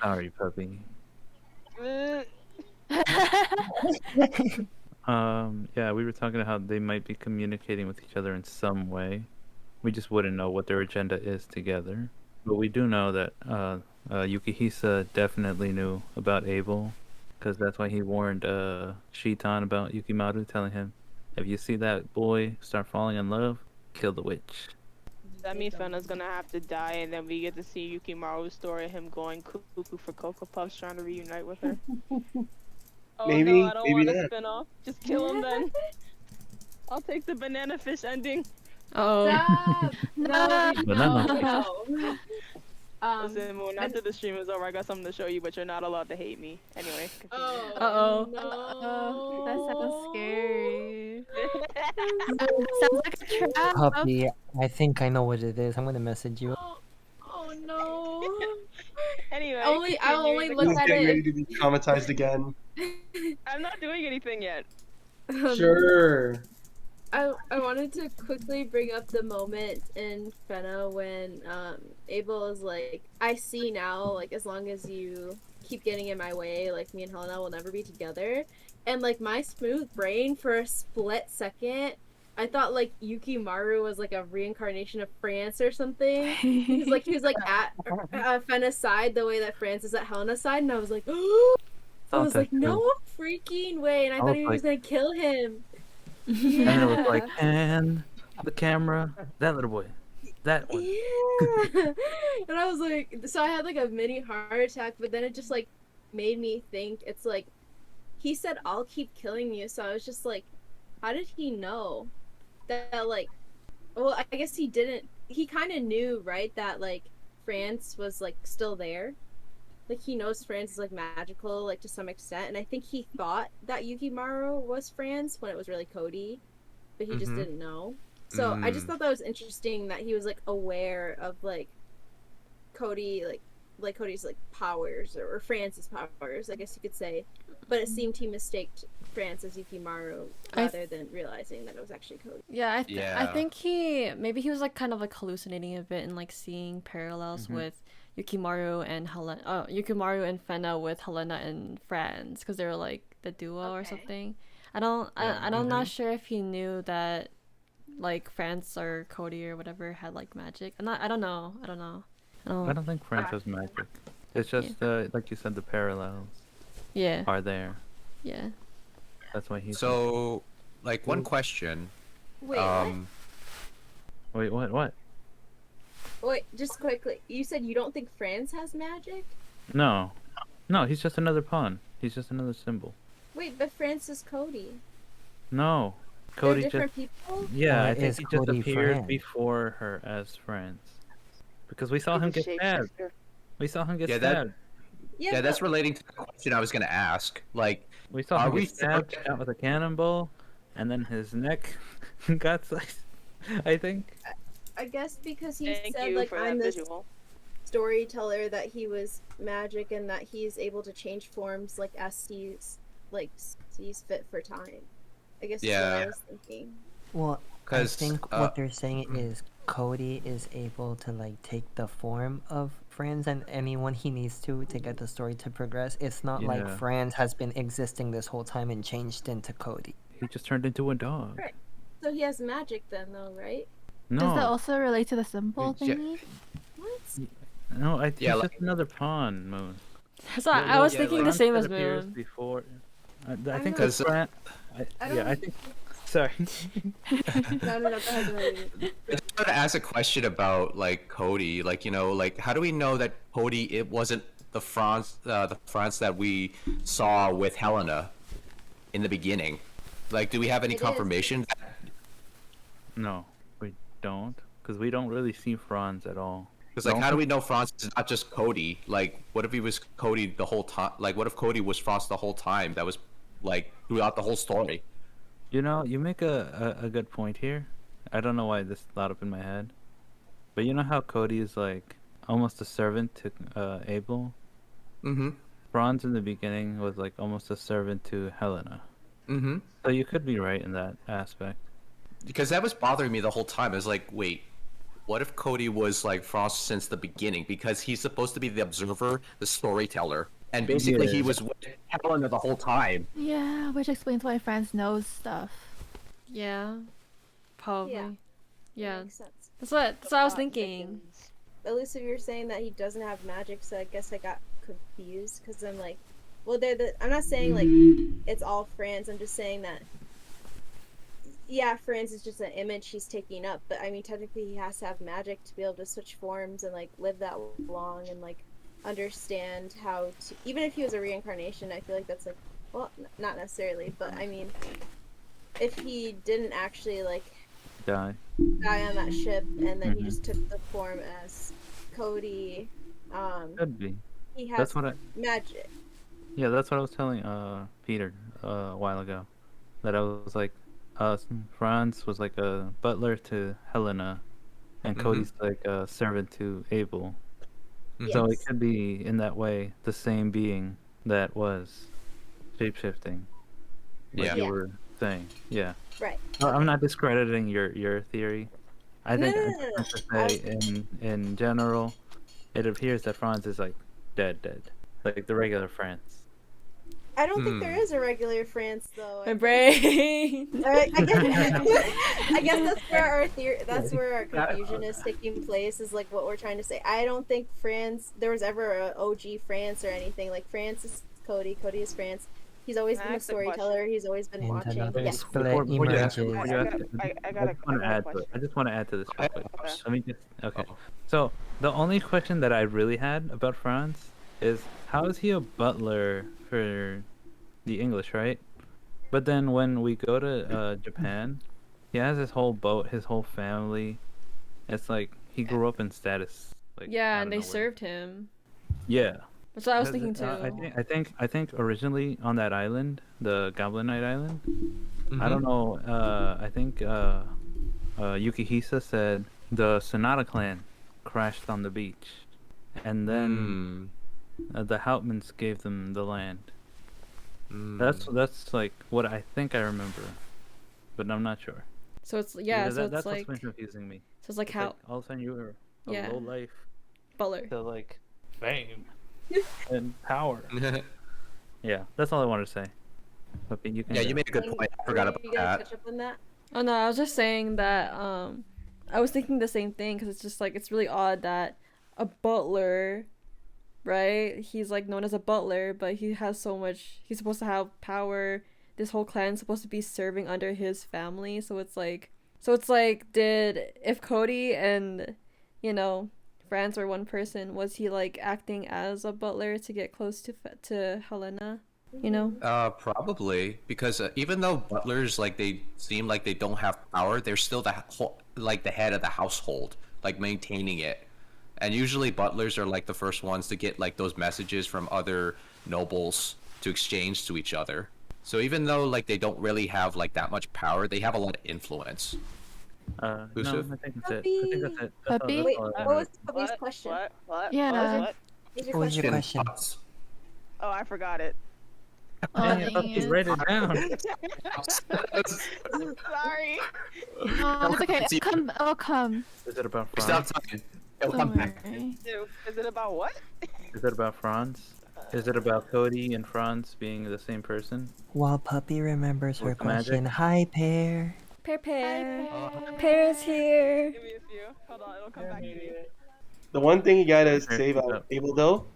Sorry, puppy. Uh, Yeah, we were talking about how they might be communicating with each other in some way. We just wouldn't know what their agenda is together. But we do know that Yukihisa definitely knew about Abel, because that's why he warned Shitan about Yukimaru, telling him, if you see that boy start falling in love, kill the witch. That means Fena's gonna have to die, and then we get to see Yukimaru's story of him going cuckoo for Cocoa Puffs, trying to reunite with her. Oh Maybe, no, I don't maybe want to not. spin off. Just kill him then. I'll take the banana fish ending. Oh. Stop! No, Banana no. Listen, Moon, after the stream is over, I got something to show you, but you're not allowed to hate me. Anyway. Oh. Uh-oh. No. That sounds scary. Sounds like a trap. Puppy, I think I know what it is. I'm gonna message you. Oh no. Anyway, I'll only continuing look the Who's at getting it. ready to be traumatized again? I'm not doing anything yet. Sure. I wanted to quickly bring up the moment in Fena when Abel is like, I see now, like, as long as you keep getting in my way, like, me and Helena will never be together. And like my smooth brain for a split second, I thought like Yukimaru was like a reincarnation of Franz or something. Because like he was like at Fena's side the way that Franz is at Helena's side, and I was like, oh, I was like, no freaking way, and I thought he was gonna kill him. And then it was like, and the camera, that little boy, that one. Yeah. And I was like, so I had like a mini heart attack, but then it just like made me think. It's like he said, I'll keep killing you. So I was just like, how did he know that like, well, I guess he didn't, he kind of knew, right, that like Franz was like still there. Like he knows Franz is like magical, like to some extent, and I think he thought that Yukimaru was Franz when it was really Cody, but he just didn't know. So I just thought that was interesting that he was like aware of like Cody, like Cody's like powers or Franz's powers, I guess you could say. But it seemed he mistaked Franz as Yukimaru rather than realizing that it was actually Cody. Yeah, I think maybe he was like kind of like hallucinating a bit and like seeing parallels with Yukimaru and Yukimaru and Fena with Helena and Franz, because they were like the duo or something. I'm not sure if he knew that like Franz or Cody or whatever had like magic. I don't know. I don't think Franz has magic. It's just like you said, the parallels. Yeah. Are there? Yeah. That's why he's. So, like one question. Wait. Wait. What? Wait, just quickly. You said you don't think Franz has magic? No, he's just another pawn. He's just another symbol. Wait, but Franz is Cody. No, Cody They're different just. people? Yeah, I think is he just Cody appeared Franz? before her as Franz. Because we saw him get stabbed. We saw him get stabbed. Yeah, that's relating to the question I was gonna ask. Like, we saw him get stabbed out with a cannonball, and then his neck got sliced. I think. I guess because he Thank said you like for I'm that this visual. storyteller, that he was magic and that he's able to change forms like as sees fit for time. I guess that's what I was thinking. Well, I think what they're saying is Cody is able to like take the form of Franz and anyone he needs to get the story to progress. It's not like Franz has been existing this whole time and changed into Cody. He just turned into a dog. Right. So he has magic then, though, right? No. Does that also relate to the symbol thingy? What? No, he's just another pawn, Moon. So I was thinking the same as appears Moon. before. I think because Franz. I think. Sorry. No, go ahead. I just want to ask a question about like Cody. Like, you know, like how do we know that Cody it wasn't the Franz that we saw with Helena in the beginning? Like, do we have any confirmation? No, we don't, because we don't really see Franz at all. Because like, how do we know Franz is not just Cody? Like, what if he was Cody the whole time? Like, what if Cody was Franz the whole time? That was like throughout the whole story. You know, you make a good point here. I don't know why this thought up in my head, but you know how Cody is like almost a servant to Abel. Franz in the beginning was like almost a servant to Helena. So you could be right in that aspect. because that was bothering me the whole time. I was like, wait, what if Cody was like Frost since the beginning? Because he's supposed to be the observer, the storyteller, and basically he was with Helena the whole time. Yeah, which explains why Franz knows stuff. Yeah, probably. Yeah, Makes sense. that's what I was thinking. Illusive, you're saying that he doesn't have magic, so I guess I got confused because I'm like, well, I'm not saying like it's all Franz. I'm just saying that, yeah, Franz is just an image he's taking up, but I mean, technically, he has to have magic to be able to switch forms and like live that long and like understand how to. Even if he was a reincarnation, I feel like that's like, well, not necessarily, but I mean, if he didn't actually like Die on that ship and then he just took the form as Cody, could be. he has That's what magic. Yeah, that's what I was telling Peter a while ago. That I was like, Franz was like a butler to Helena, and Cody's like a servant to Abel. So it could be in that way the same being that was shapeshifting. Like you were saying. Yeah. Right. I'm not discrediting your theory. I think No. I say in general, it appears that Franz is like dead, like the regular Franz. I don't think there is a regular Franz though. My brain. I guess that's where our that's where our confusion is taking place. Is like what we're trying to say. I don't think there was ever a OG Franz or anything. Like Franz is Cody. Cody is Franz. He's always been a storyteller. He's always been watching. Yes. I just want to add to this real quick. Let me just okay. So the only question that I really had about Franz is how is he a butler for the English, right? But then when we go to Japan, he has his whole boat, his whole family. It's like he grew up in status. Like, yeah, and they served him. Yeah. That's what I was thinking too. I think originally on that island, the Goblin Knight Island, I don't know. I think Yukihisa said the Sonata clan crashed on the beach, and then the Houtmans gave them the land. That's like what I think I remember, but I'm not sure. So it's so that's it's like what's been confusing me. So it's like how like all of a sudden you were a low life butler to like fame and power. Yeah, that's all I wanted to say. But you can you made a good point. I forgot about that. Catch up on that? Oh no, I was just saying that I was thinking the same thing because it's just like it's really odd that a butler, right? He's like known as a butler, but he has so much. He's supposed to have power. This whole clan's supposed to be serving under his family, so it's like if Cody and Franz were one person, was he like acting as a butler to get close to Helena? Probably because even though butlers like they seem like they don't have power, they're still the head of the household, like maintaining it. And usually butlers are like the first ones to get like those messages from other nobles to exchange to each other. So even though like they don't really have like that much power, they have a lot of influence. No, I think that's it. I think that's it. Puppy? Wait, what was Puppy's question? What? Yeah. What? What was your question? Oh, I forgot it. Just write it down. Sorry. Oh, it's okay. It'll come. Is it about Franz? Stop talking. It'll come back. Is it about what? Is it about Franz? Is it about Cody and Franz being the same person? While Puppy remembers her question, hi, Pear. Pear. Pear's here. Give me a few. Hold on, it'll come back to me. The one thing you gotta say about Abel though,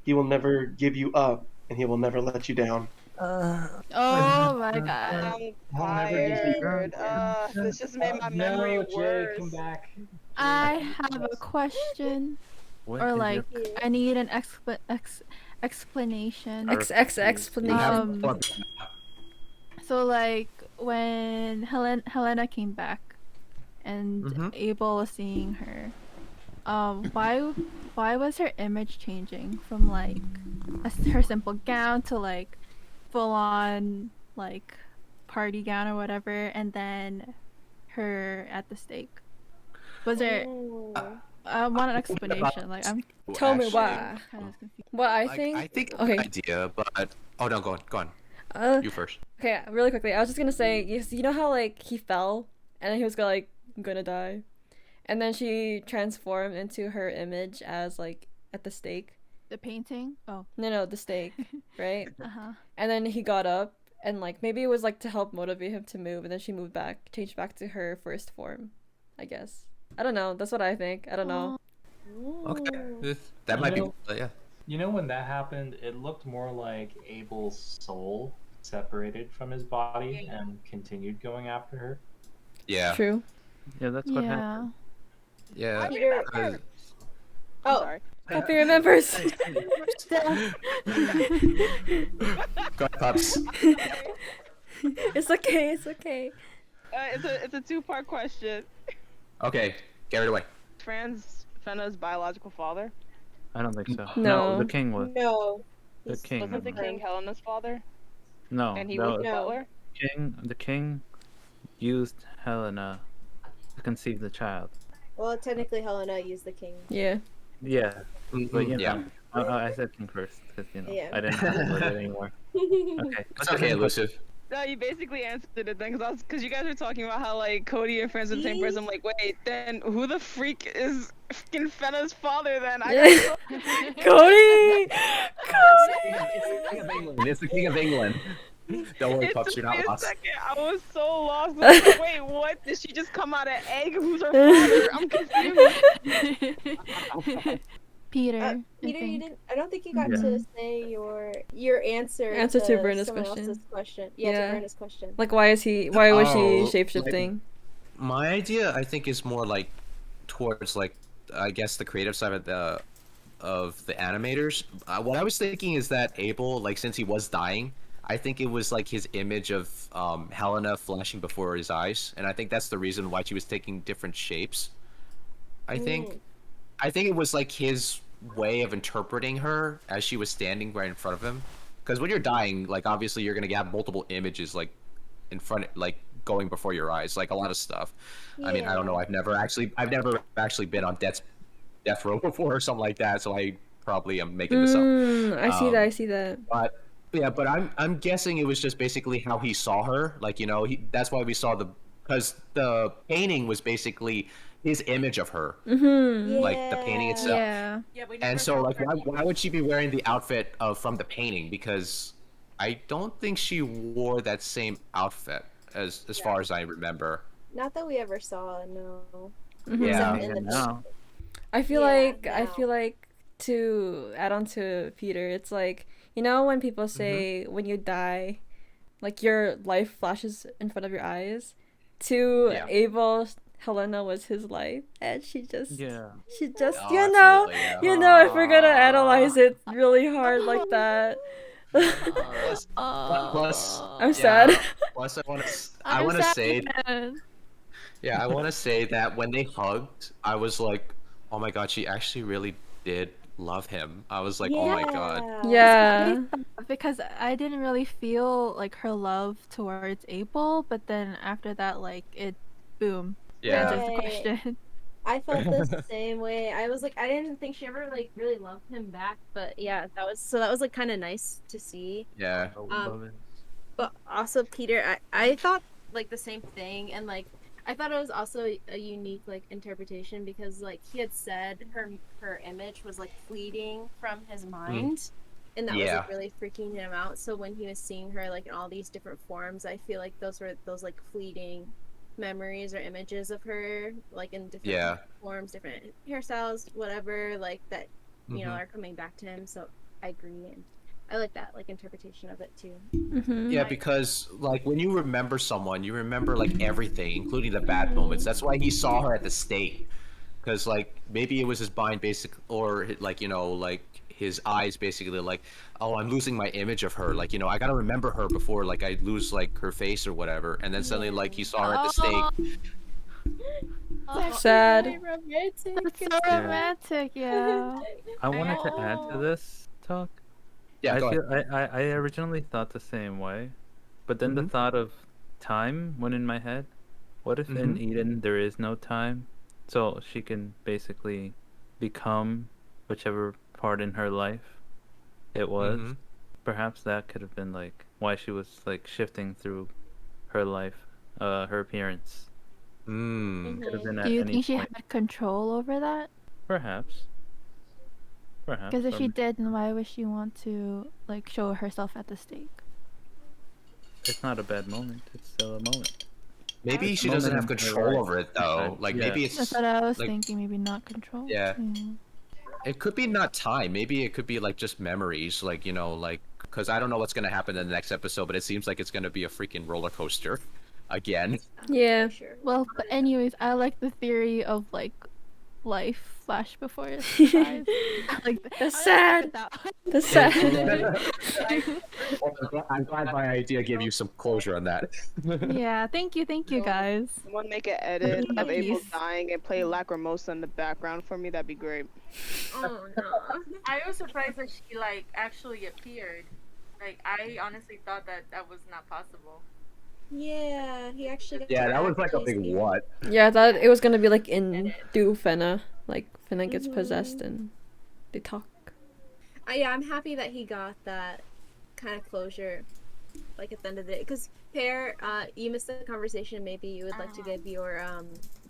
he will never give you up, and he will never let you down. Oh my god. I'm tired. This just made my memory worse. Come back. I have a question. Or like, I need an explanation. Explanation. So like, when Helena came back, and Abel was seeing her, why was her image changing from like her simple gown to like full on like party gown or whatever, and then her at the stake? Was there? I want an explanation. Like, tell me why. What I think. I think okay. idea, but oh no, go on. You first. Okay, really quickly. I was just gonna say, you know how like he fell and then he was like gonna die, and then she transformed into her image as like at the stake. The painting? Oh. No, the stake, right? Uh-huh. And then he got up, and like maybe it was like to help motivate him to move, and then she moved back, changed back to her first form, I guess. I don't know. That's what I think. I don't know. Okay, that might be. Yeah. You know, when that happened, it looked more like Abel's soul separated from his body and continued going after her. Yeah. True. Yeah, that's what happened. Yeah. Oh, sorry. Happy remembers. Go ahead, Pops. It's okay. It's okay. It's a two-part question. Okay, get it away. Franz Fena's biological father? I don't think so. No. The king was. No. The king. Wasn't the king Helena's father? No. And he was the butler? The king used Helena to conceive the child. Well, technically, Helena used the king. Yeah. Yeah. But you know, Yeah. I said king first because Yeah. I didn't have to it anymore. Okay. It's okay, Illusive. No, you basically answered it then, because you guys were talking about how like Cody and Franz are the same person. I'm like, wait, then who the freak is fucking Fena's father then? Cody! It's the king of England. Don't worry, Pups, you're not lost. Second, I was so lost. I was like, wait, what? Did she just come out of egg? Who's her father? I'm confused. Peter. Peter, you didn't. I don't think you got to say your answer. Answer to Berna's someone question. else's question. Yeah, to Berna's question. Like, why was she shapeshifting? My idea, I think, is more like towards like I guess the creative side of the animators. What I was thinking is that Abel, like since he was dying, I think it was like his image of Helena flashing before his eyes, and I think that's the reason why she was taking different shapes. I think it was like his way of interpreting her as she was standing right in front of him. Because when you're dying, like obviously you're gonna have multiple images like in front, like going before your eyes, like a lot of stuff. I mean, I don't know. I've never actually been on death row before or something like that, so I probably am making this up. I see that. But yeah, but I'm guessing it was just basically how he saw her. Like, you know, that's why we saw because the painting was basically his image of her, like the painting itself. Yeah. And so, like, why would she be wearing the outfit from the painting? Because I don't think she wore that same outfit as far as I remember. Not that we ever saw. No. Yeah. I feel like to add on to Peter, it's like, you know when people say when you die, like your life flashes in front of your eyes. To Abel, Helena was his life, and she just you know, if we're gonna analyze it really hard like that. Plus, I'm sad. Plus, I want to say. Yeah, I want to say that when they hugged, I was like, oh my god, she actually really did love him. I was like, oh my god. Yeah. Because I didn't really feel like her love towards Abel, but then after that, like, it, boom. Yeah. Answers the question. I felt the same way. I was like, I didn't think she ever like really loved him back, but yeah, that was like kind of nice to see. Yeah. But also Peter, I thought like the same thing, and like I thought it was also a unique like interpretation because like he had said her image was like fleeting from his mind, and that was like really freaking him out. So when he was seeing her like in all these different forms, I feel like those were those like fleeting memories or images of her like in different forms, different hairstyles, whatever, like that you know are coming back to him. So I agree, and I like that like interpretation of it too. Yeah, because like when you remember someone, you remember like everything, including the bad moments. That's why he saw her at the stake, because like maybe it was his mind or like, you know, like his eyes basically like, oh, I'm losing my image of her, like, you know, I gotta remember her before like I lose like her face or whatever. And then suddenly like he saw her at the stake. Sad. That's so romantic, yeah. I wanted to add to this talk. Yeah, I originally thought the same way, but then the thought of time went in my head. What if in Eden there is no time, so she can basically become whichever part in her life it was? Perhaps that could have been like why she was like shifting through her life, her appearance. Could have been at Do you any think she point. had control over that? Perhaps. Perhaps. Because if or she did, then why would she want to like show herself at the stake? It's not a bad moment. It's still a moment. Maybe It's a she doesn't moment have in her control life. over it though. Like Yeah. maybe it's That's what I was like, thinking. Maybe not control. Yeah. It could be not time. Maybe it could be like just memories. Like, you know, like, because I don't know what's going to happen in the next episode, but it seems like it's going to be a freaking roller coaster again. Yeah. Well, but anyways, I like the theory of like life flash before it dies. Like That's sad. That's sad. Well, I'm glad my idea gave you some closure on that. Yeah, thank you guys. Someone make an edit of Abel Peace. dying and play Lacrimosa in the background for me. That'd be great. Oh no. I was surprised that she like actually appeared. Like I honestly thought that that was not possible. Yeah, he actually got Yeah, to that was like a actually big see- what. Yeah, I thought it was gonna be like in Do Fena. Like Fena gets possessed and they talk. Yeah, I'm happy that he got that kind of closure, like at the end of the day. Because Pear, you missed the conversation. Maybe you would like to give your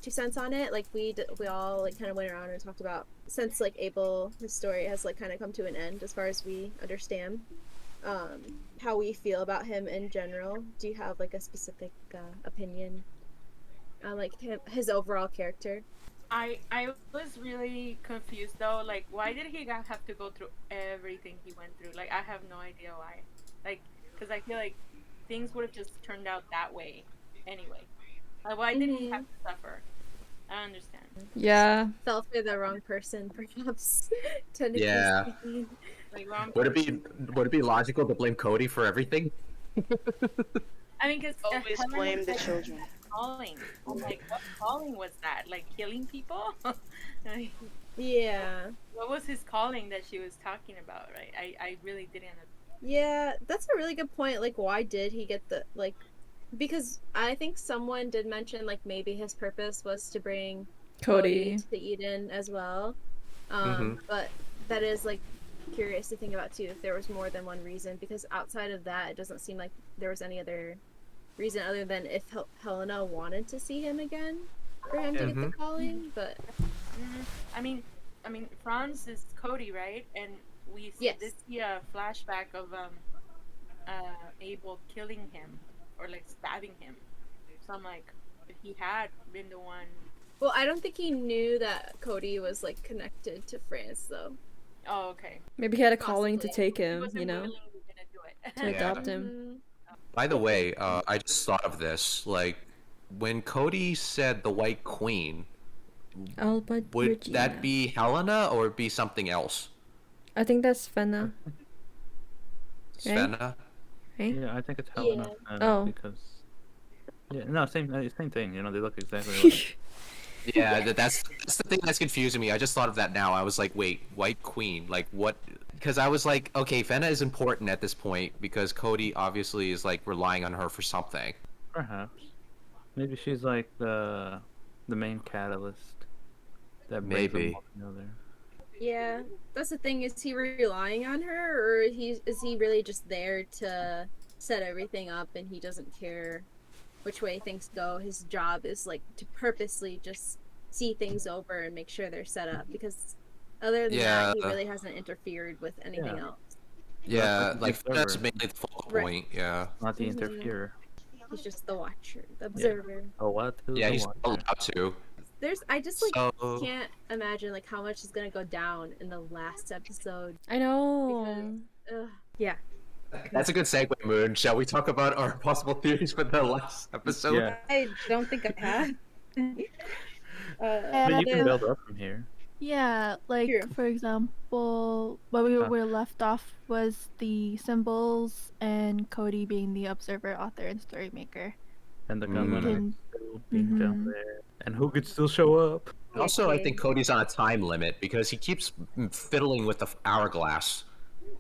2 cents on it. Like we all like kind of went around and talked about since like Abel, his story has like kind of come to an end as far as we understand. How we feel about him in general. Do you have like a specific opinion on like his overall character? I was really confused though. Like, why did he have to go through everything he went through? Like, I have no idea why. Like, because I feel like things would have just turned out that way anyway. Like, why did he have to suffer? I don't understand. Yeah. Fell for the wrong person, perhaps. Technically Yeah. speaking. Like, wrong Would it be logical to blame Cody for everything? I mean, because Always blame the children. Calling. Like, what calling was that? Like killing people? Like, Yeah. what was his calling that she was talking about? Right? I really didn't. Yeah, that's a really good point. Like, why did he get the like? Because I think someone did mention like maybe his purpose was to bring Cody. to Eden as well. Mhm. But that is like curious to think about too. If there was more than one reason, because outside of that, it doesn't seem like there was any other reason other than if Helena wanted to see him again for him to get the calling. But I mean, Franz is Cody, right? And we did see a flashback of Abel killing him or like stabbing him. So I'm like, if he had been the one. well, I don't think he knew that Cody was like connected to France though. Oh, okay. Maybe he had a calling to Possibly. take him, you know, to Yeah. adopt him. By the way, I just thought of this. Like, when Cody said the White Queen, Oh, but would Regina. that be Helena or be something else? I think that's Fena. Right? Fena? Right? Yeah, I think it's Helena. Oh. Because no, same thing. You know, they look exactly alike. Yeah, that's the thing that's confusing me. I just thought of that now. I was like, wait, White Queen, like what? Because I was like, okay, Fena is important at this point because Cody obviously is like relying on her for something. Perhaps. Maybe she's like the main catalyst that brings them Maybe. all together. Yeah, that's the thing. Is he relying on her, or is he really just there to set everything up, and he doesn't care which way things go? His job is like to purposely just see things over and make sure they're set up. Because other than that, he Yeah. really hasn't interfered with anything else. Yeah, like the that's observer. mainly the focal Right. point. Yeah. Not the Mhm. interferer. He's just the watcher, the observer. Oh, what? Yeah, he's not allowed to. I just like So- can't imagine like how much is gonna go down in the last episode. I know. Yeah. That's a good segue, Moon. Shall we talk about our possible theories for the last episode? Yeah. I don't think I have. But you can build up from here. Yeah, like for example, what we were left off was the symbols and Cody being the observer, author, and story maker. And the Mm. gunman is still being down there. And who could still show up? Also, I think Cody's on a time limit because he keeps fiddling with the hourglass.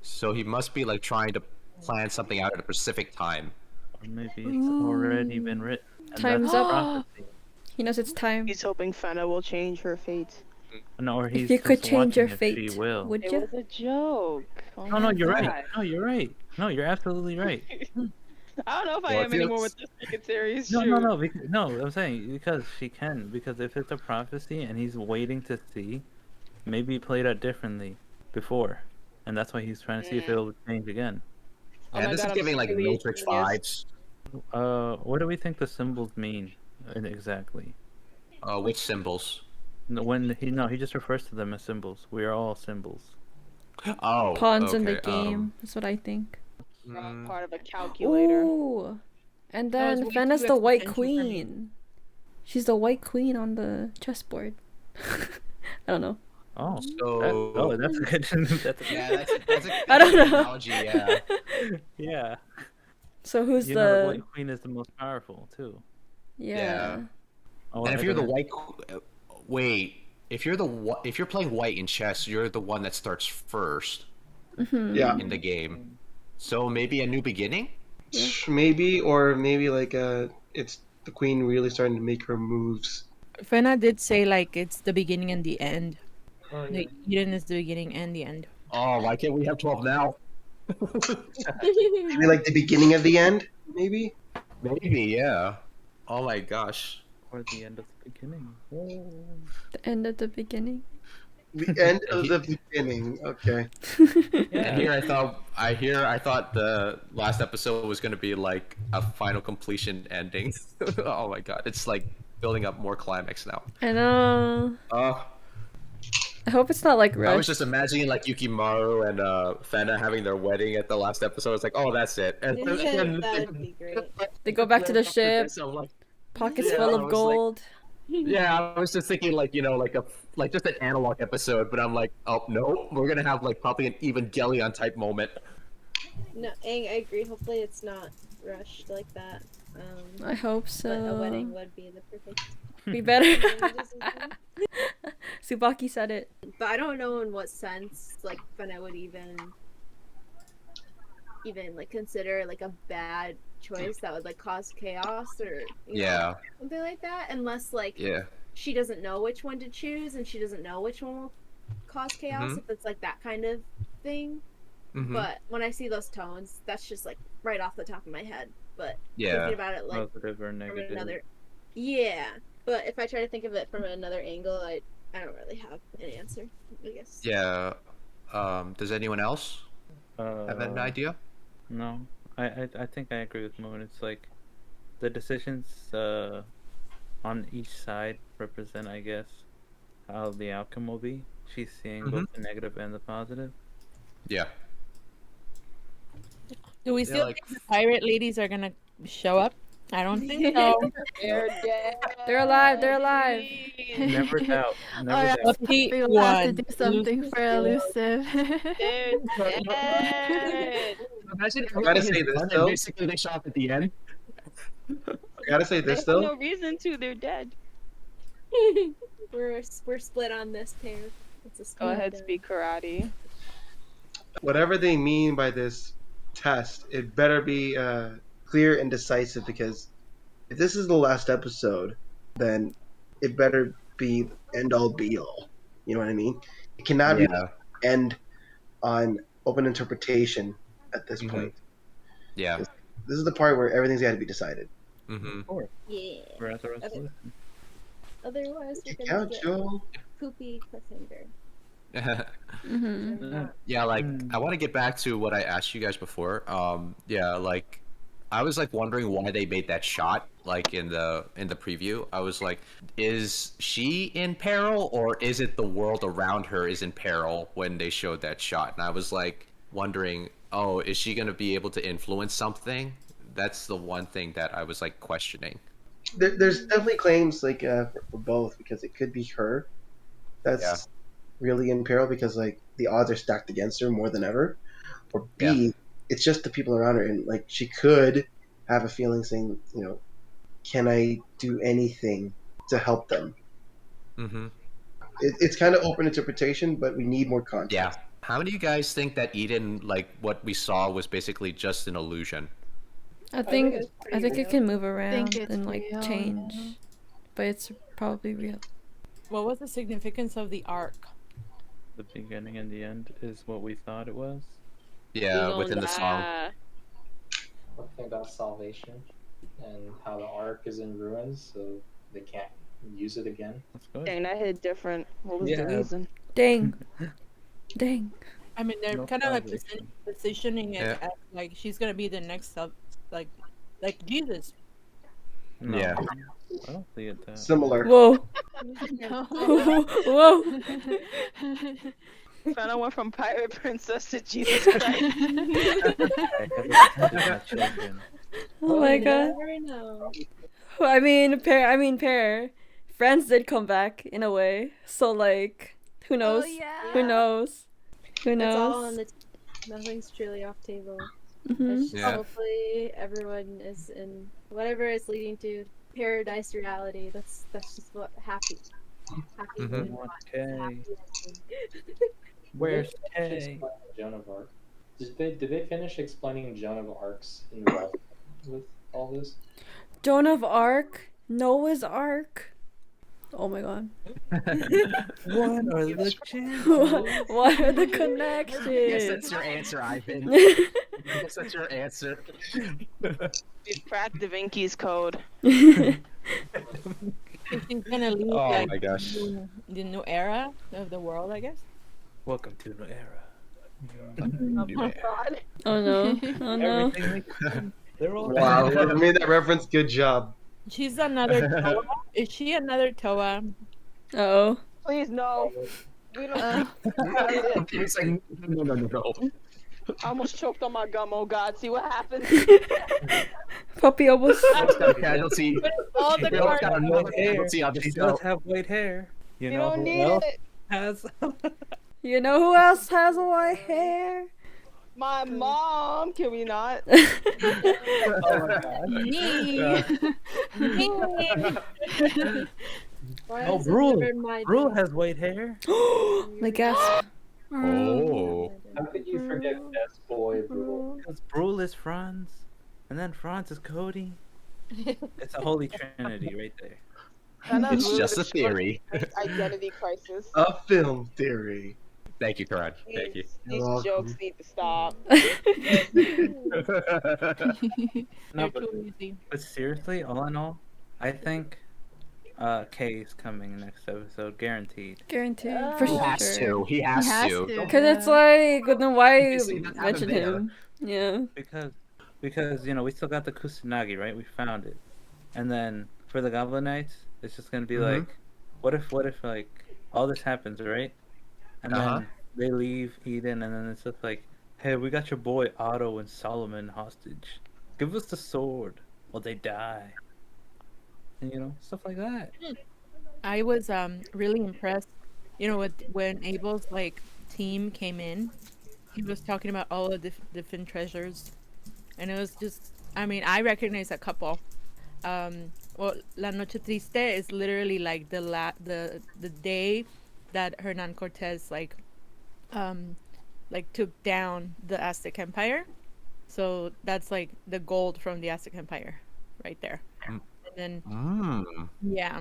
So he must be like trying to plan something out at a specific time. Or maybe it's already been written. And Time's that's up. prophecy. He knows it's time. He's hoping Fena will change her fate. No, or he's If you could just change your watching if fate, she will. would It you? was a joke. Oh No, my you're God. right. No, you're right. No, you're absolutely right. I don't know if I Well, am anymore with this freaking series. No, Shoot. no, no, no. I'm saying because she can. Because if it's a prophecy and he's waiting to see, maybe he played out differently before, and that's why he's trying to see if it'll change again. Oh Yeah, my this God, is I'm giving like really Matrix genius. vibes. What do we think the symbols mean exactly? Which symbols? No, he just refers to them as symbols. We are all symbols. Oh, Pawns in the okay, game. That's what I think. Part of a calculator. Ooh. And That was then way Fena's too the White existential for me. Queen. She's the White Queen on the chessboard. I don't know. Oh, So that's good. That's a yeah, that's a I don't good know. analogy. Yeah. Yeah. So who's You know, the the... White Queen is the most powerful too. Yeah. Oh, And I if you're the don't- white, wait, if you're playing white in chess, you're the one that starts first. Mhm. Yeah. In the game, so maybe a new beginning. Maybe, or maybe like it's the queen really starting to make her moves. Fena did say like it's the beginning and the end. Like Eden is the beginning and the end. Oh, why can't we have 12 now? Maybe like the beginning of the end. Maybe. Maybe, yeah. Oh my gosh. Or the end of the beginning. The end of the beginning. The end of the beginning. Okay. And here I thought the last episode was gonna be like a final completion ending. Oh my god, it's like building up more climax now. I know. Oh, I hope it's not like I was rushed. just imagining like Yukimaru and Fena having their wedding at the last episode. It's like, oh, that's it. And That would be great. They go back to the ship. So, like, Pockets yeah, full I of was like- gold. Yeah, I was just thinking like, you know, like just an analog episode, but I'm like, oh no, we're gonna have like probably an Evangelion type moment. No, Aang, I agree. Hopefully it's not rushed like that. I hope But a so. wedding would be the perfect. We better. Tsubaki said it. But I don't know in what sense like Fena would even like consider like a bad choice that would like cause chaos or you know, Yeah. something like that, unless like Yeah. she doesn't know which one to choose and she doesn't know which one will cause chaos Mhm. if it's like that kind of thing. Mhm. But when I see those tones, that's just like right off the top of my head. But Yeah. thinking about it like Positive or from negative. another, yeah. But if I try to think of it from another angle, I don't really have an answer. I guess. Yeah. Does anyone else have an idea? No, I think I agree with Moon. It's like the decisions on each side represent, I guess, how the outcome will be. She's seeing both the negative and the positive. Yeah. Do we Yeah, still like- think the pirate ladies are gonna show up? I don't think so. They're dead. They're alive. They're alive. Never doubt. Never Alright, doubt. Lucky we will have to one. do something for Illusive. They're dead. Imagine I gotta say this though. basically they show up at the end. I gotta say They this have though. no reason to. They're dead. We're split on this pair. It's a Go ahead, split. speak karate. Whatever they mean by this test, it better be clear and decisive, because if this is the last episode, then it better be end all be all. You know what I mean? It cannot Yeah. be end on open interpretation at this Mhm. point. Yeah. This is the part where everything's got to be decided. Mm-hmm. Yeah. We're at the resolution. Otherwise, we're Check gonna out, get Joe. poopy cliffhanger. Mm-hmm. Yeah, like I want to get back to what I asked you guys before. Yeah, like I was like wondering why they made that shot like in the preview. I was like, is she in peril or is it the world around her is in peril when they showed that shot? And I was like wondering, oh, is she gonna be able to influence something? That's the one thing that I was like questioning. There's definitely claims like for both, because it could be her that's really in peril because like the odds are stacked against her more than ever, or B, it's just the people around her, and like she could have a feeling saying, you know, can I do anything to help them? Mm-hmm. It's kind of open interpretation, but we need more context. Yeah. How do you guys think that Eden, like what we saw, was basically just an illusion? I think it can move around it's and like real. change, but it's probably real. What was the significance of the arc? The beginning and the end is what we thought it was. Yeah, within the song. something about salvation and how the Ark is in ruins, so they can't use it again. That's good. Dang, that hit different. What was the Yeah. reason? Dang. Dang. I mean, they're No kind of like salvation. positioning it Yeah. as like she's gonna be the next like Jesus. No, Yeah. I don't see it that. Similar. Whoa. No. Whoa. Fena went from pirate princess to Jesus Christ. Children. Oh my god. Never know. I mean, pair. Franz did come back in a way. So like, who knows? yeah. Who knows? Who It's all on knows? the nothing's truly off table. Mhm. It's just Yeah. hopefully everyone is in whatever it's leading to paradise reality. That's just what happy Mhm. women Want want. K. Happy ending. Where's Did they finish K? explaining Joan of Arc? Did they finish explaining Joan of Arc's involvement with all this? Joan of Arc, Noah's Ark. Oh my god. What are the chances? What are the I guess connections? that's your answer, Ivan. I guess that's your answer. We've cracked Da Vinci's code. She's gonna lead Oh like my gosh. the new era of the world, I guess. Welcome to the era. Oh my god. Oh no. Oh no. Everything they could. They're all Wow, whoever made that reference, good job. She's another Toa. Is she another Toa? Uh-oh. Please no. We don't. He's like, no. I almost choked on my gum. Oh god, see what happens. Puppy almost. Casualty. All the We almost got cards. another casualty on the She show. does have white hair. You You know don't who need else it. has? You know who else has white hair? My mom. Can we not? Oh my god. Me. Why Oh, is it Brule. never my Brule job? has white hair. Like gasp. Oh. How could you forget Best Boy Brule? Because Brule is Franz, and then Franz is Cody. It's a holy trinity right there. It's just a theory. Identity crisis. A film theory. Thank you, Karan. Thank you. These You're jokes need to stop. No, They're too easy. but seriously, all in all, I think K is coming next episode, guaranteed. Guaranteed. For He has sure. to. He has to. Because it's like, then why Obviously, not having mention Vena. him? Yeah. Because you know we still got the Kusanagi, right? We found it, and then for the Goblin Knights, it's just gonna be like, what if like all this happens, right? And then they leave Eden, and then it's just like, hey, we got your boy Otto and Solomon hostage. Give us the sword, or they die. And you know, stuff like that. I was really impressed. You know, when Abel's like team came in, he was talking about all of the different treasures, and it was just. I mean, I recognize a couple. Well, La Noche Triste is literally like the day that Hernan Cortez like took down the Aztec Empire. So that's like the gold from the Aztec Empire, right there. And then yeah,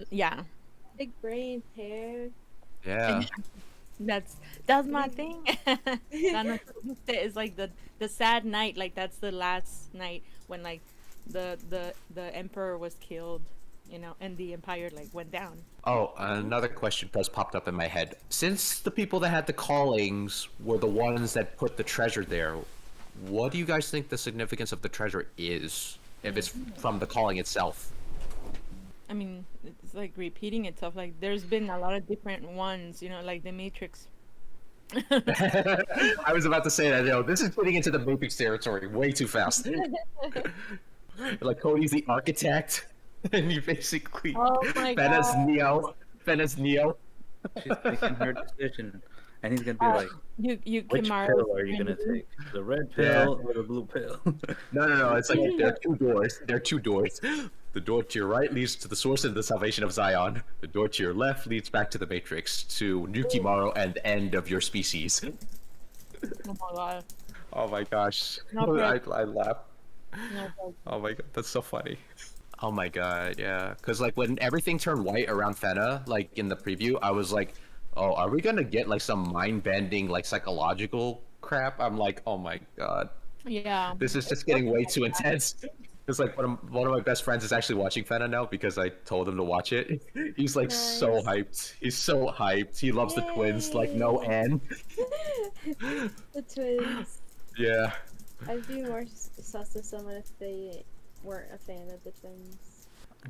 yeah, Big brain hair. Yeah. that's my thing. La Noche Triste is like the sad night. Like that's the last night when like the emperor was killed, you know, and the empire like went down. Oh, another question just popped up in my head. Since the people that had the callings were the ones that put the treasure there, what do you guys think the significance of the treasure is? If it's from the calling itself? I mean, it's like repeating itself. Like there's been a lot of different ones, you know, like the Matrix. I was about to say that, this is getting into the Matrix territory way too fast. Like Cody's the architect, and you basically Fena's Neo. Fena's Neo. She's making her decision, and he's gonna be like, "Which Yukimaru pill are you gonna take? The red pill or the blue pill?" No. It's like there are two doors. There are two doors. The door to your right leads to the source of the salvation of Zion. The door to your left leads back to the Matrix, to Yukimaru and the end of your species. Oh my god. Oh my gosh. No, I laugh. No, Oh my god, that's so funny. Oh my god, yeah. Because like when everything turned white around Fena, like in the preview, I was like, oh, are we gonna get like some mind-bending, like psychological crap? I'm like, oh my god. Yeah. This is just getting way too intense. It's like one of my best friends is actually watching Fena now because I told him to watch it. He's like so hyped. He's so hyped. He loves the twins like no end. The twins. Yeah. I'd be more sus of someone if they weren't a fan of the twins.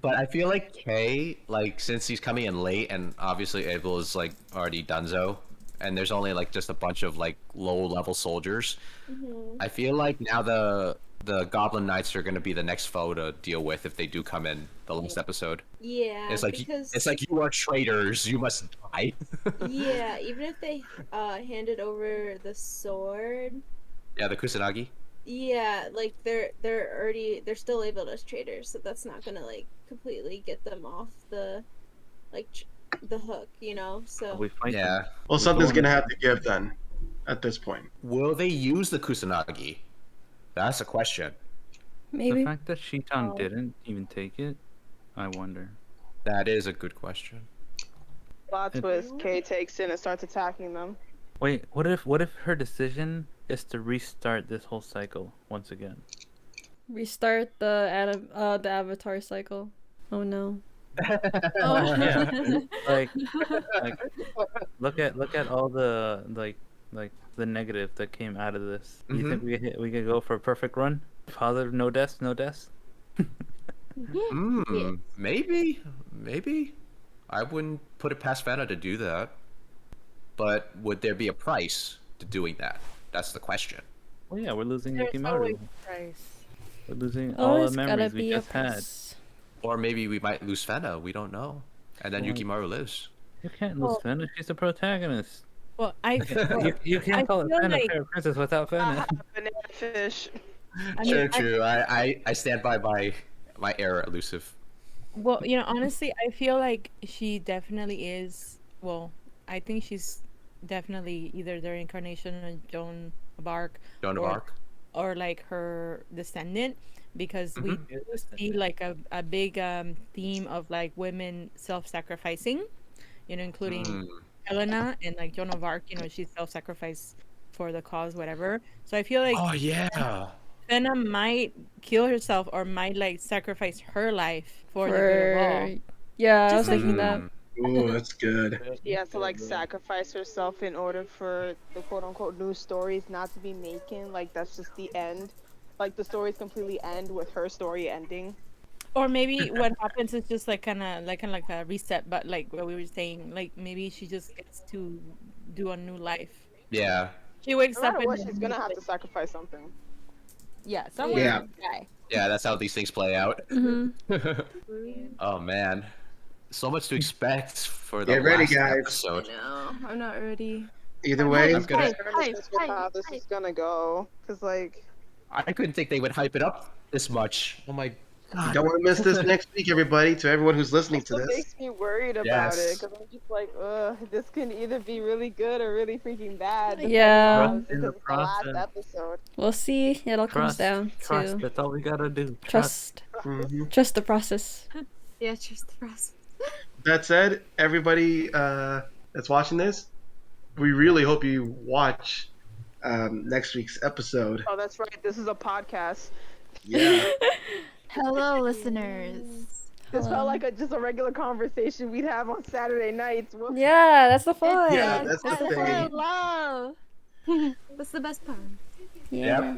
But I feel like Kay, like since he's coming in late and obviously Abel is like already donezo, and there's only like just a bunch of like low-level soldiers. I feel like now the Goblin Knights are gonna be the next foe to deal with if they do come in the last episode. Yeah, It's like you are traitors. You must die. Yeah, even if they handed over the sword. Yeah, the Kusanagi. Yeah, like they're still labeled as traitors, so that's not gonna like completely get them off the the hook, you know. So Yeah. Well, something's gonna have to give then, at this point. Will they use the Kusanagi? That's a question. The fact that Shitan didn't even take it, I wonder. That is a good question. Plot twist: Kay takes it and starts attacking them. Wait, what if her decision is to restart this whole cycle once again? Restart the avatar cycle. Oh no. Yeah. like look at all the like the negative that came out of this. You think we could go for a perfect run? Father, no deaths, no deaths. Maybe. I wouldn't put it past Fena to do that. But would there be a price to doing that? That's the question. Well, yeah, we're losing There's Yukimaru. always a price. We're losing Oh, all it's the gotta memories we be a just had. price. Or maybe we might lose Fena. We don't know. And then Well, Yukimaru lives. You can't lose Fena. She's the protagonist. Well, you can't call it feel Fena like- Fairy Princess without Fena. Banana fish. True. I stand by my error, Illusive. Well, you know, honestly, I feel like she definitely is. Well, I think she's definitely either the reincarnation of Joan of Arc, Joan of Arc. or like her descendant, because we do see like a big theme of like women self-sacrificing, you know, including Helena and like Joan of Arc. You know, she self-sacrificed for the cause, whatever. So I feel like Oh yeah. Fena might kill herself or might like sacrifice her life for the good of all. Yeah, I was Just like- thinking that. Ooh, that's good. She has to like sacrifice herself in order for the quote unquote new stories not to be making. Like that's just the end. Like the stories completely end with her story ending. Or maybe what happens is just like kind of like a reset, but like what we were saying, like maybe she just gets to do a new life. Yeah. She wakes No up matter and what, she's gonna have to sacrifice something. yeah, someone Yeah. will die. Yeah, that's how these things play out. Oh man. So much to expect for the Get ready, last guys. episode. No, I'm not ready. Either way, I'm gonna- Nervous with how this is gonna go, cause like I couldn't think they would hype it up this much. Oh my god. don't want to miss this next week, everybody. To everyone who's listening to it this. makes me worried about Yes. it, cause I'm just like, this can either be really good or really freaking bad. Yeah. Because In the it's the last process. episode. We'll see. It all comes down Trust. to That's all we gotta do. trust. Trust the process. Yeah, just the process. That said, everybody that's watching this, we really hope you watch next week's episode. Oh, that's right. This is a podcast. Yeah. Hello, listeners. This felt like just a regular conversation we'd have on Saturday nights. Whoops. Yeah, that's the fun. Yeah, that's the That's thing. love. That's the best part. Yeah.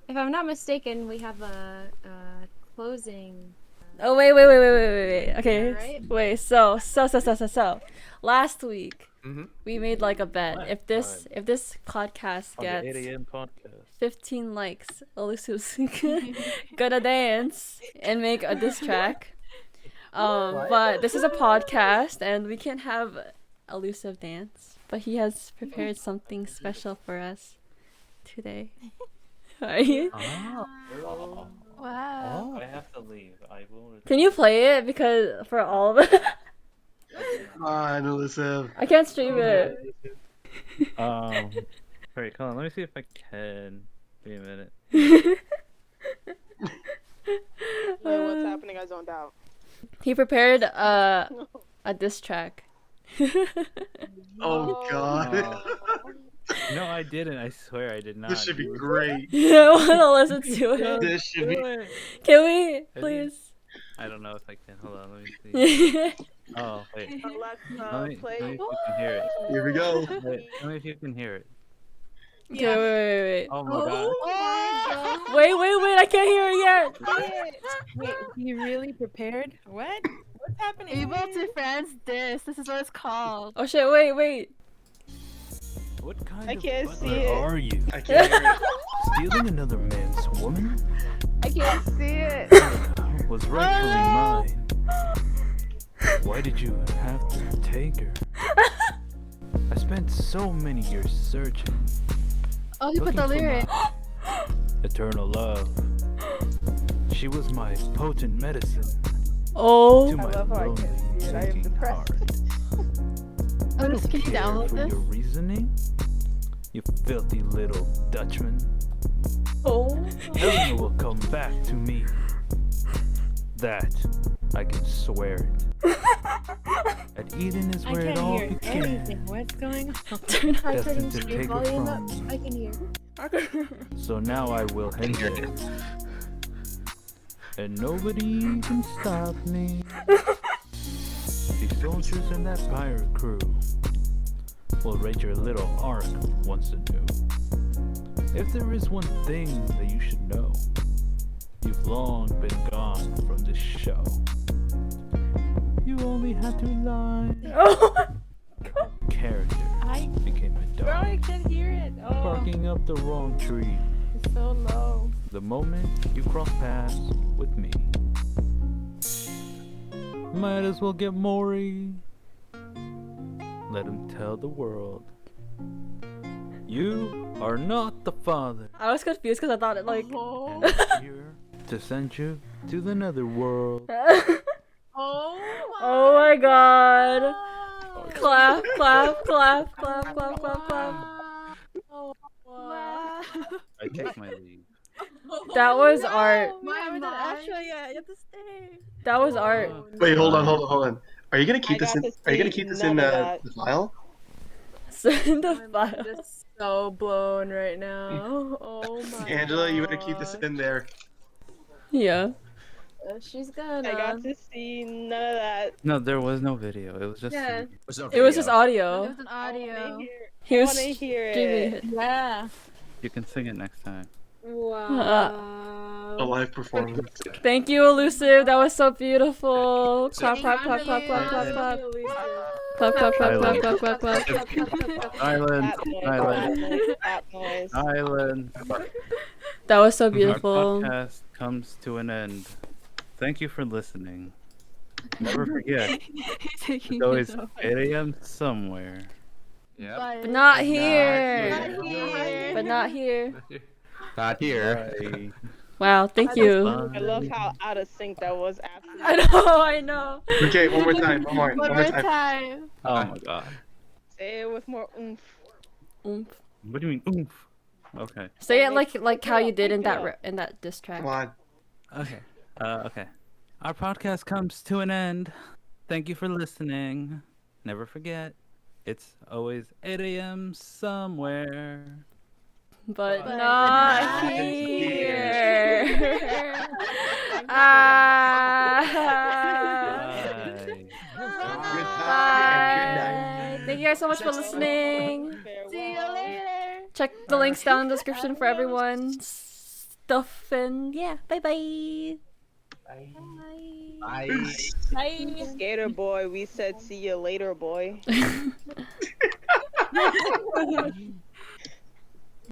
If I'm not mistaken, we have a closing. Oh wait. Okay. Alright. Wait. So. Last week we made like a bet. If this podcast On the 8 gets a.m. podcast. 15 likes, Illusive's gonna dance and make a diss track. But this is a podcast and we can't have Illusive dance. But he has prepared something special for us today. Right? Oh. Wow. I have to leave. I will. Can you play it? Because for all of it, Come on, Illusive. I can't stream it. Wait, hold on. Let me see if I can. Wait a minute. Wait, what's happening? I zoned out. He prepared a diss track. Oh God. No, I didn't. I swear I did not. This should be great. Yeah, I want to listen to it. This should be. Can we, please? I don't know if I can. Hold on, let me see. Oh, wait. Alexa, Let me play. see if you can hear it. Here we go. Wait, tell me if you can hear it. Okay, wait. Oh my god. Wait, I can't hear it yet. Wait, he really prepared? What? What's happening? Abel to Franz this. This is what it's called. Oh shit, wait. What kind I of can't butler see it. are you? I can't hear it. Stealing another man's woman? I can't see it. Was rightfully mine. Why did you have to take her? I spent so many years searching. Oh, he put the looking for lyric. my eternal love. She was my potent medicine. Oh. To my I love how I lonely, can't see it. I am aching depressed. heart. Oh, this, can you Care download for this? your reasoning? You filthy little Dutchman. Oh. Helena will come back to me. That I can swear it. At Eden is I where it can't all hear began. anything. What's going on? Destined to take her from me. I can hear. So now I will end it. And nobody can stop me. These soldiers and that pirate crew will raid your little ark once anew. If there is one thing that you should know, you've long been gone from this show. You only had to lie. Oh. Character I became a bro, I dog, can't hear it. Oh, barking up the wrong tree. it's so low. The moment you cross paths with me, might as well get Maury. Let him tell the world, you are not the father. I was confused because I thought it like. Oh, Here to send you to the nether world. Oh my god. Clap. I take my leave. That was art. Why did Asha yet? You have to stay. That was art. Wait, hold on. Are you gonna keep I this got in? to Are you gonna see keep this none in of that. the file? Send the file. Just so blown right now. Oh my. Angela, you better keep this in there. Yeah. She's gonna. I got to see none of that. No, there was no video. It was just. Yeah. It was just It audio. was an audio. He was I wanna hear streaming it. it. yeah. You can sing it next time. Wow. A live performance. Thank you, Illusive. That was so beautiful. Clap. Clap. Island. That noise. Island. That was so Our beautiful. podcast comes to an end. Thank you for listening. Never forget, it's always 8 a.m. somewhere. Yeah. But not here. But not here. Not here. Bye. Wow, thank you. I love how out of sync that was. Absolutely. I know. Okay, one more time. One more time. time. Oh my god. Say it with more oomph. Oomph. What do you mean, oomph? Okay. Say it like how you did in that diss track. Come on. Okay. Okay. Our podcast comes to an end. Thank you for listening. Never forget, it's always 8 a.m. somewhere. But not here. Bye. Thank you guys so much for listening. See you later. Check the links down in the description for everyone's stuff and yeah, bye. Bye. Skater boy, we said see you later, boy.